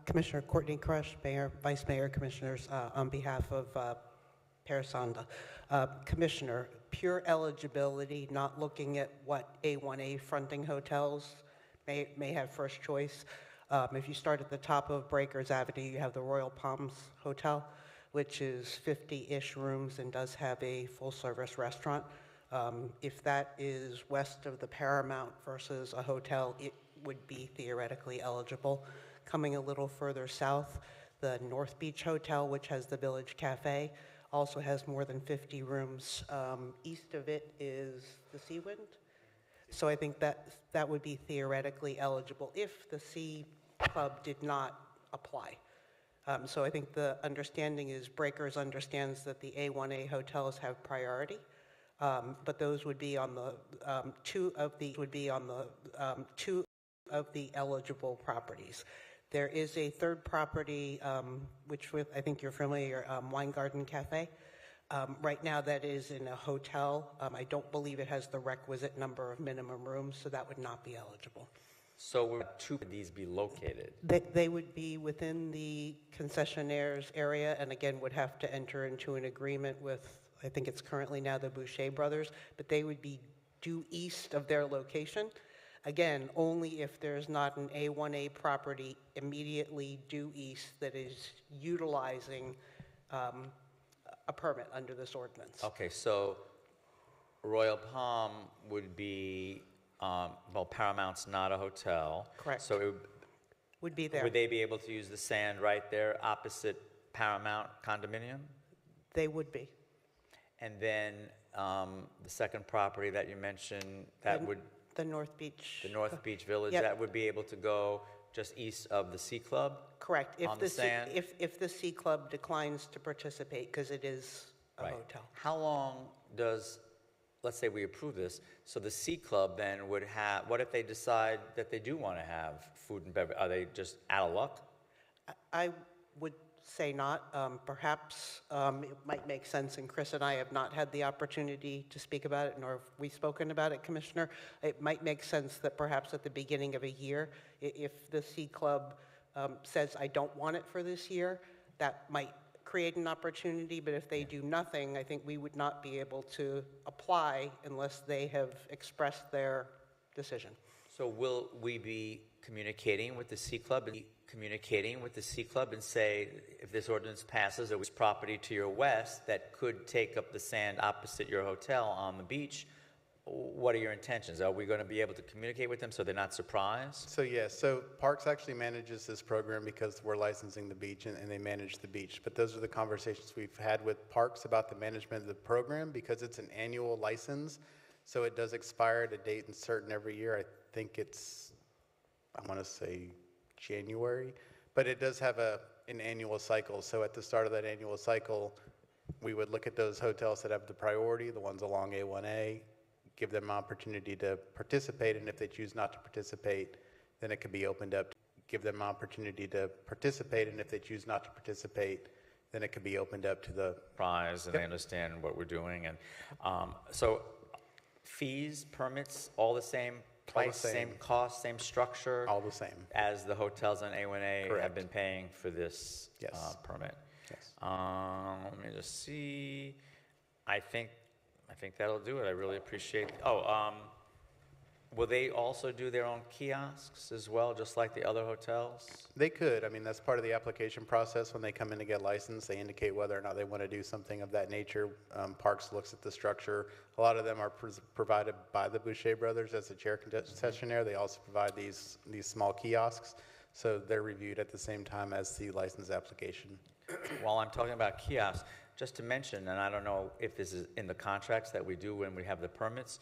Commissioner Courtney Crush, Mayor, Vice Mayor, Commissioners, on behalf of Parisanda. Commissioner, pure eligibility, not looking at what A1A fronting hotels may have first choice. If you start at the top of Breakers Avenue, you have the Royal Palms Hotel, which is 50-ish rooms and does have a full-service restaurant. If that is west of the Paramount versus a hotel, it would be theoretically eligible. Coming a little further south, the North Beach Hotel, which has the Village Cafe, also has more than 50 rooms. East of it is the Seawind. So I think that would be theoretically eligible if the Sea Club did not apply. So I think the understanding is Breakers understands that the A1A hotels have priority, but those would be on the two of the eligible properties. There is a third property, which I think you're familiar, Wine Garden Cafe. Right now that is in a hotel. I don't believe it has the requisite number of minimum rooms, so that would not be eligible. So where two of these be located? They would be within the concessionaire's area, and again, would have to enter into an agreement with, I think it's currently now the Boucher brothers, but they would be due east of their location. Again, only if there's not an A1A property immediately due east that is utilizing a permit under this ordinance. Okay, so Royal Palm would be, well, Paramount's not a hotel. Correct. So it would be there. Would they be able to use the sand right there opposite Paramount condominium? They would be. And then the second property that you mentioned, the North Beach. The North Beach Village, Yep. that would be able to go just east of the Sea Club? Correct. On the sand? If the Sea Club declines to participate, because it is a hotel. How long does, let's say we approve this, so the Sea Club then would have, what if they decide that they do want to have food and beverage? Are they just out of luck? I would say not. Perhaps it might make sense, and Chris and I have not had the opportunity to speak about it, nor have we spoken about it, Commissioner. It might make sense that perhaps at the beginning of a year, if the Sea Club says, I don't want it for this year, that might create an opportunity, but if they do nothing, I think we would not be able to apply unless they have expressed their decision. So will we be communicating with the Sea Club and say, if this ordinance passes, there was property to your west that could take up the sand opposite your hotel on the beach? What are your intentions? Are we going to be able to communicate with them so they're not surprised? So yes, so Parks actually manages this program because we're licensing the beach and they manage the beach. But those are the conversations we've had with Parks about the management of the program because it's an annual license. So it does expire at a date and certain every year. I think it's, I want to say January, but it does have an annual cycle. So at the start of that annual cycle, we would look at those hotels that have the priority, the ones along A1A, give them an opportunity to participate, and if they choose not to participate, then it could be opened up. Give them an opportunity to participate, and if they choose not to participate, then it could be opened up to the prize, and they understand what we're doing. And so fees, permits, all the same price, same cost, same structure? All the same. As the hotels on A1A Correct. have been paying for this Yes. permit? Yes. Let me just see. I think that'll do it. I really appreciate. Will they also do their own kiosks as well, just like the other hotels? They could. I mean, that's part of the application process. When they come in to get licensed, they indicate whether or not they want to do something of that nature. Parks looks at the structure. A lot of them are provided by the Boucher brothers as a chair concessionaire. They also provide these small kiosks, so they're reviewed at the same time as the license application. While I'm talking about kiosks, just to mention, and I don't know if this is in the contracts that we do when we have the permits,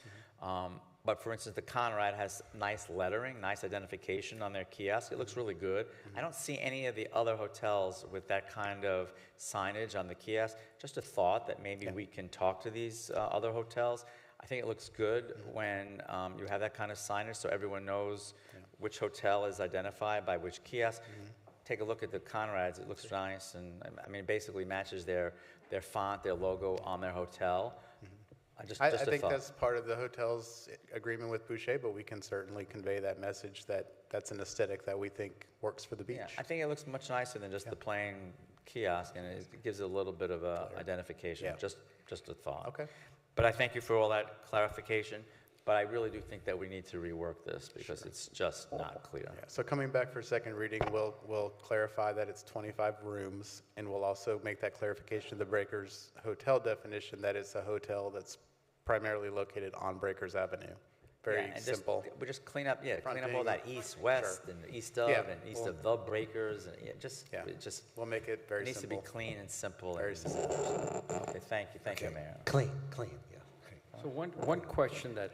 but for instance, the Conrad has nice lettering, nice identification on their kiosk. It looks really good. I don't see any of the other hotels with that kind of signage on the kiosk. Just a thought that maybe we can talk to these other hotels. I think it looks good when you have that kind of signage so everyone knows which hotel is identified by which kiosk. Take a look at the Conrads. It looks nice, and I mean, basically matches their font, their logo on their hotel. I think that's part of the hotel's agreement with Boucher, but we can certainly convey that message that that's an aesthetic that we think works for the beach. Yeah, I think it looks much nicer than just the plain kiosk, and it gives it a little bit of a identification. Yeah. Just a thought. Okay. But I thank you for all that clarification. But I really do think that we need to rework this because it's just not clear. Yeah. So coming back for second reading, we'll clarify that it's 25 rooms, and we'll also make that clarification of the Breakers Hotel definition that it's a hotel that's primarily located on Breakers Avenue. Very simple. We just clean up all that east, west, and east of, and east of the Breakers, and it just we'll make it very needs simple. to be clean and simple. Very simple. Okay, thank you, Mayor. Clean, yeah. So one question that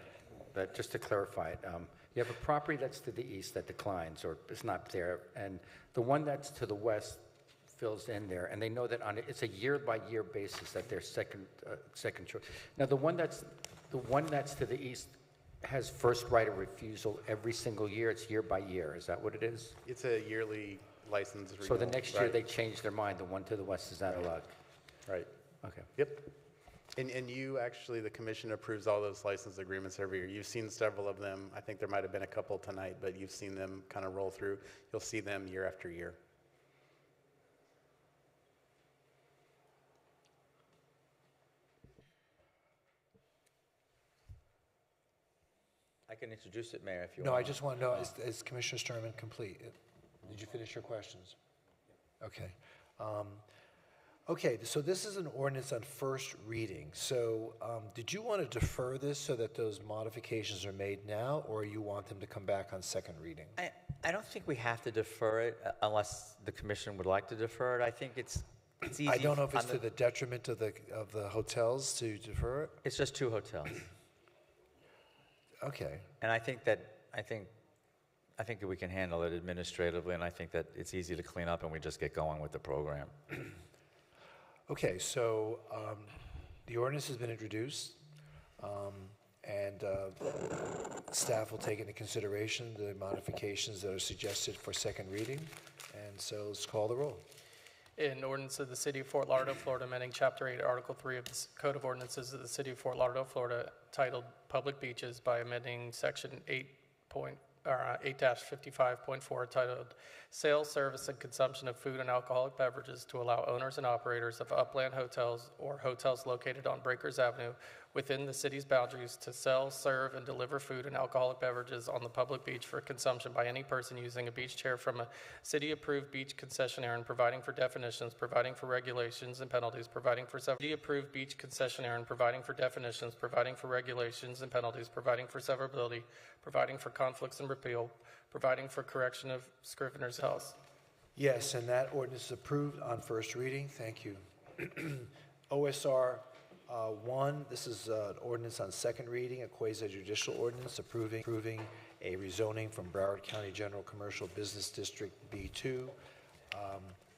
just to clarify it, you have a property that's to the east that declines or is not there, and the one that's to the west fills in there, and they know that it's a year-by-year basis that they're second choice. Now, the one that's to the east has first right of refusal every single year. It's year by year. Is that what it is? It's a yearly license renewal. So the next year they change their mind. The one to the west is not allowed. Right. Okay. Yep. And you actually, the commission approves all those license agreements every year. You've seen several of them. I think there might have been a couple tonight, but you've seen them kind of roll through. You'll see them year after year. I can introduce it, Mayor, if you No, want. I just want to know, is Commissioner Sturman complete? Did you finish your questions? Okay. Okay, so this is an ordinance on first reading. So did you want to defer this so that those modifications are made now, or you want them to come back on second reading? I don't think we have to defer it unless the commission would like to defer it. I think it's easy. I don't know if it's to the detriment of the hotels to defer it. It's just two hotels. Okay. And I think that we can handle it administratively, and I think that it's easy to clean up, and we just get going with the program. Okay, so the ordinance has been introduced, and staff will take into consideration the modifications that are suggested for second reading, and so let's call the roll. In ordinance of the City of Fort Lauderdale, Florida, amending Chapter 8, Article 3 of the Code of Ordinances of the City of Fort Lauderdale, Florida, titled Public Beaches by amending Section 8-55.4, titled Sale, Service, and Consumption of Food and Alcoholic Beverages to allow owners and operators of upland hotels or hotels located on Breakers Avenue within the city's boundaries to sell, serve, and deliver food and alcoholic beverages on the public beach for consumption by any person using a beach chair from a city-approved beach concessionaire, and providing for definitions, providing for regulations and penalties, providing for city-approved beach concessionaire, and providing for definitions, providing for regulations and penalties, providing for severability, providing for conflicts and repeal, providing for correction of scrivener's health. Yes, and that ordinance is approved on first reading. Thank you. OSR 1, this is an ordinance on second reading, a quasi-judicial ordinance approving a rezoning from Broward County General Commercial Business District B2,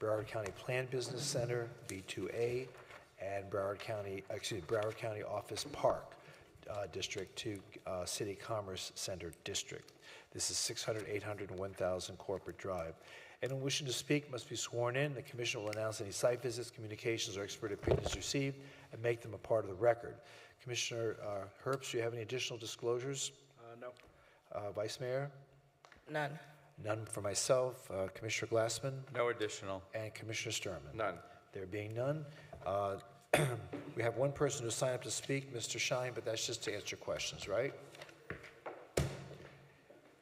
Broward County Planned Business Center B2A, and Broward County Office Park District to City Commerce Center District. This is 600, 800, and 1,000 Corporate Drive. Anyone wishing to speak must be sworn in. The commission will announce any site visits, communications, or expert opinions received and make them a part of the record. Commissioner Herbst, do you have any additional disclosures? No. Vice Mayor? None. None for myself. Commissioner Glassman? No additional. And Commissioner Sturman? None. There being none, we have one person who signed up to speak, Mr. Shine, but that's just to answer questions, right?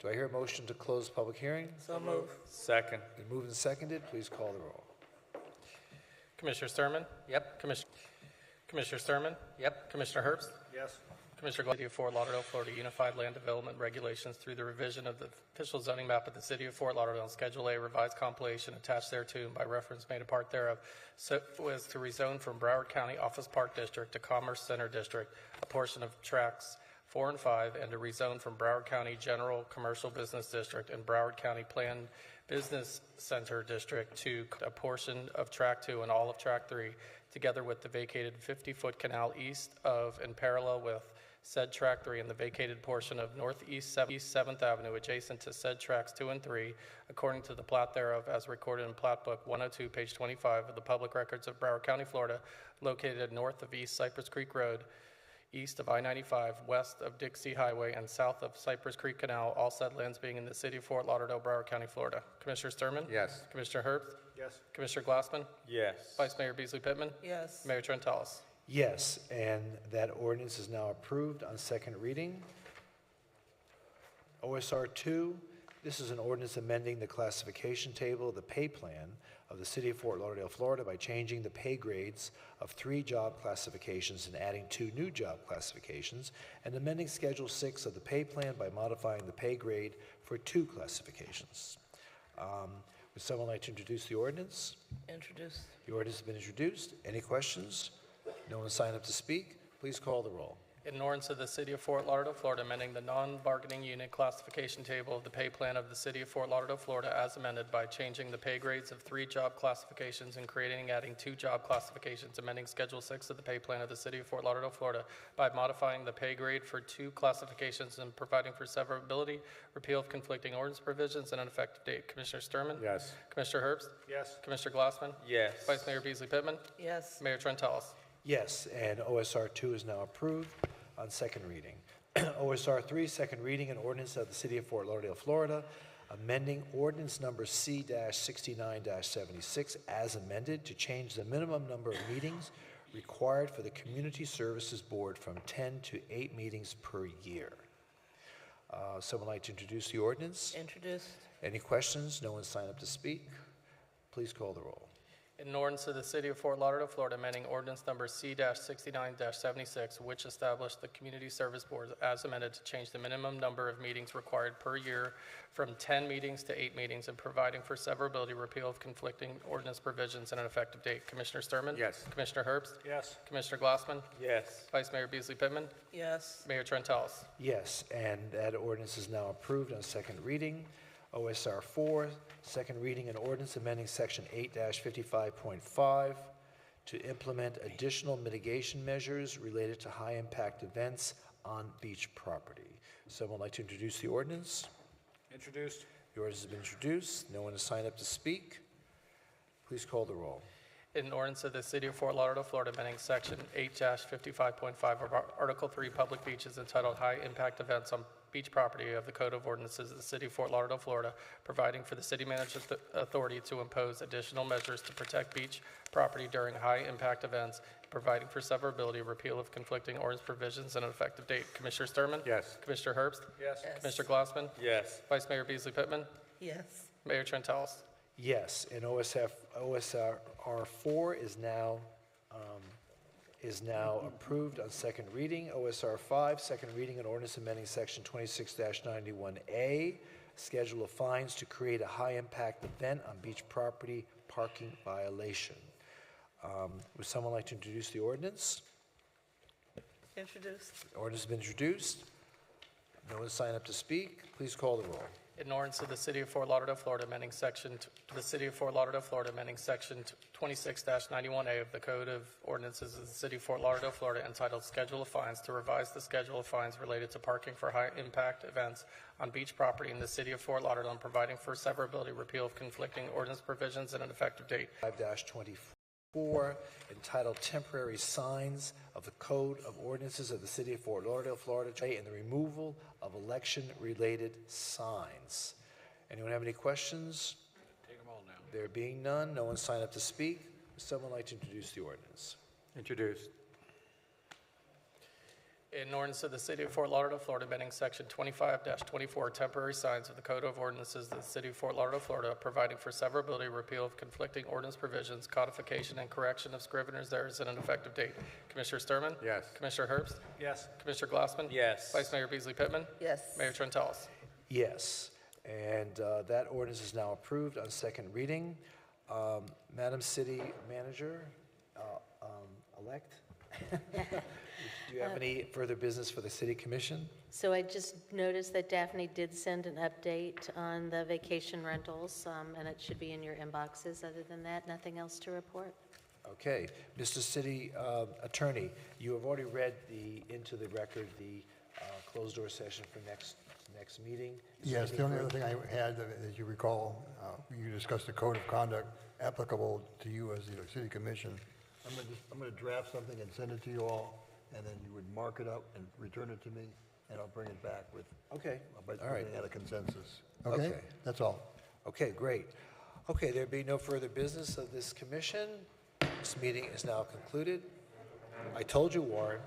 Do I hear a motion to close the public hearing? So move. Second. Been moved and seconded. Please call the roll. Commissioner Sturman? Yep. Commissioner Sturman? Yep. Commissioner Herbst? Yes. Commissioner City of Fort Lauderdale, Florida, Unified Land Development Regulations through the revision of the official zoning map of the City of Fort Lauderdale and Schedule A revised compilation attached thereto and by reference made a part thereof, so as to rezone from Broward County Office Park District to Commerce Center District a portion of tracts 4 and 5, and to rezone from Broward County General Commercial Business District and Broward County Planned Business Center District to a portion of Tract 2 and all of Tract 3, together with the vacated 50-foot canal east of and parallel with said Tract 3 and the vacated portion of Northeast 7th Avenue adjacent to said Tracts 2 and 3, according to the plat thereof as recorded in Plat Book 102, page 25 of the Public Records of Broward County, Florida, located north of East Cypress Creek Road, east of I-95, west of Dixie Highway, and south of Cypress Creek Canal, all said lands being in the City of Fort Lauderdale, Broward County, Florida. Commissioner Sturman? Yes. Commissioner Herbst? Yes. Commissioner Glassman? Yes. Vice Mayor Beasley Pittman? Yes. Mayor Trentalis. Yes, and that ordinance is now approved on second reading. OSR 2, this is an ordinance amending the classification table of the pay plan of the City of Fort Lauderdale, Florida by changing the pay grades of 3 job classifications and adding 2 new job classifications, and amending Schedule 6 of the pay plan by modifying the pay grade for 2 classifications. Would someone like to introduce the ordinance? Introduce. The ordinance has been introduced. Any questions? No one signed up to speak. Please call the roll. In ordinance of the City of Fort Lauderdale, Florida, amending the non-bargaining unit classification table of the pay plan of the City of Fort Lauderdale, Florida, as amended by changing the pay grades of 3 job classifications and creating and adding 2 job classifications, amending Schedule 6 of the pay plan of the City of Fort Lauderdale, Florida, by modifying the pay grade for 2 classifications and providing for severability, repeal of conflicting ordinance provisions, and an effective date. Commissioner Sturman? Yes. Commissioner Herbst? Yes. Commissioner Glassman? Yes. Vice Mayor Beasley Pittman? Yes. Mayor Trentalis. Yes, and OSR 2 is now approved on second reading. OSR 3, second reading, an ordinance of the City of Fort Lauderdale, Florida, amending ordinance number C-69-76 as amended to change the minimum number of meetings required for the Community Services Board from 10 to 8 meetings per year. Someone like to introduce the ordinance? Introduce. Any questions? No one signed up to speak. Please call the roll. In ordinance of the City of Fort Lauderdale, Florida, amending ordinance number C-69-76, which established the Community Service Board as amended to change the minimum number of meetings required per year from 10 meetings to 8 meetings and providing for severability, repeal of conflicting ordinance provisions, and an effective date. Commissioner Sturman? Yes. Commissioner Herbst? Yes. Commissioner Glassman? Yes. Vice Mayor Beasley Pittman? Yes. Mayor Trentalis. Yes, and that ordinance is now approved on second reading. OSR 4, second reading, an ordinance amending Section 8-55.5 to implement additional mitigation measures related to high-impact events on beach property. Someone like to introduce the ordinance? Introduced. The ordinance has been introduced. No one has signed up to speak. Please call the roll. In ordinance of the City of Fort Lauderdale, Florida, amending Section 8-55.5 of Article 3 Public Beaches entitled High Impact Events on Beach Property of the Code of Ordinances of the City of Fort Lauderdale, Florida, providing for the city manager's authority to impose additional measures to protect beach property during high-impact events, providing for severability, repeal of conflicting ordinance provisions, and an effective date. Commissioner Sturman? Yes. Commissioner Herbst? Yes. Commissioner Glassman? Yes. Vice Mayor Beasley Pittman? Yes. Mayor Trentalis. Yes, and OSR 4 is now approved on second reading. OSR 5, second reading, an ordinance amending Section 26-91A, schedule of fines to create a high-impact event on beach property parking violation. Would someone like to introduce the ordinance? Introduce. The ordinance has been introduced. No one signed up to speak. Please call the roll. In ordinance of the City of Fort Lauderdale, Florida, amending Section 26-91A of the Code of Ordinances of the City of Fort Lauderdale, Florida, entitled Schedule of Fines, to revise the schedule of fines related to parking for high-impact events on beach property in the City of Fort Lauderdale, and providing for severability, repeal of conflicting ordinance provisions, and an effective date. 5-24, entitled Temporary Signs of the Code of Ordinances of the City of Fort Lauderdale, Florida, and the removal of election-related signs. Anyone have any questions? Take them all now. There being none, no one signed up to speak. Would someone like to introduce the ordinance? Introduced. An ordinance of the City of Fort Lauderdale, Florida, amending Section 25-24 temporary signs of the Code of Ordinances of the City of Fort Lauderdale, Florida, providing for severability, repeal of conflicting ordinance provisions, codification, and correction of scrivener's errors, and an effective date. Commissioner Sturman? Yes. Commissioner Herbst? Yes. Commissioner Glassman? Yes. Vice Mayor Beasley Pittman? Yes. Mayor Trentalis? Yes, and that ordinance is now approved on second reading. Madam City Manager, elect, do you have any further business for the City Commission? So I just noticed that Daphne did send an update on the vacation rentals, and it should be in your inboxes. Other than that, nothing else to report. Okay, Mr. City Attorney, you have already read into the record the closed-door session for next meeting. Is there Yes, the anything only other further? thing I had, as you recall, you discussed the code of conduct applicable to you as the city commission. I'm going to draft something and send it to you all, and then you would mark it up and return it to me, and I'll bring it back with. Okay, By all right. putting out a consensus. Okay? That's all. Okay, great. Okay, there be no further business of this commission. This meeting is now concluded. I told you, Warren.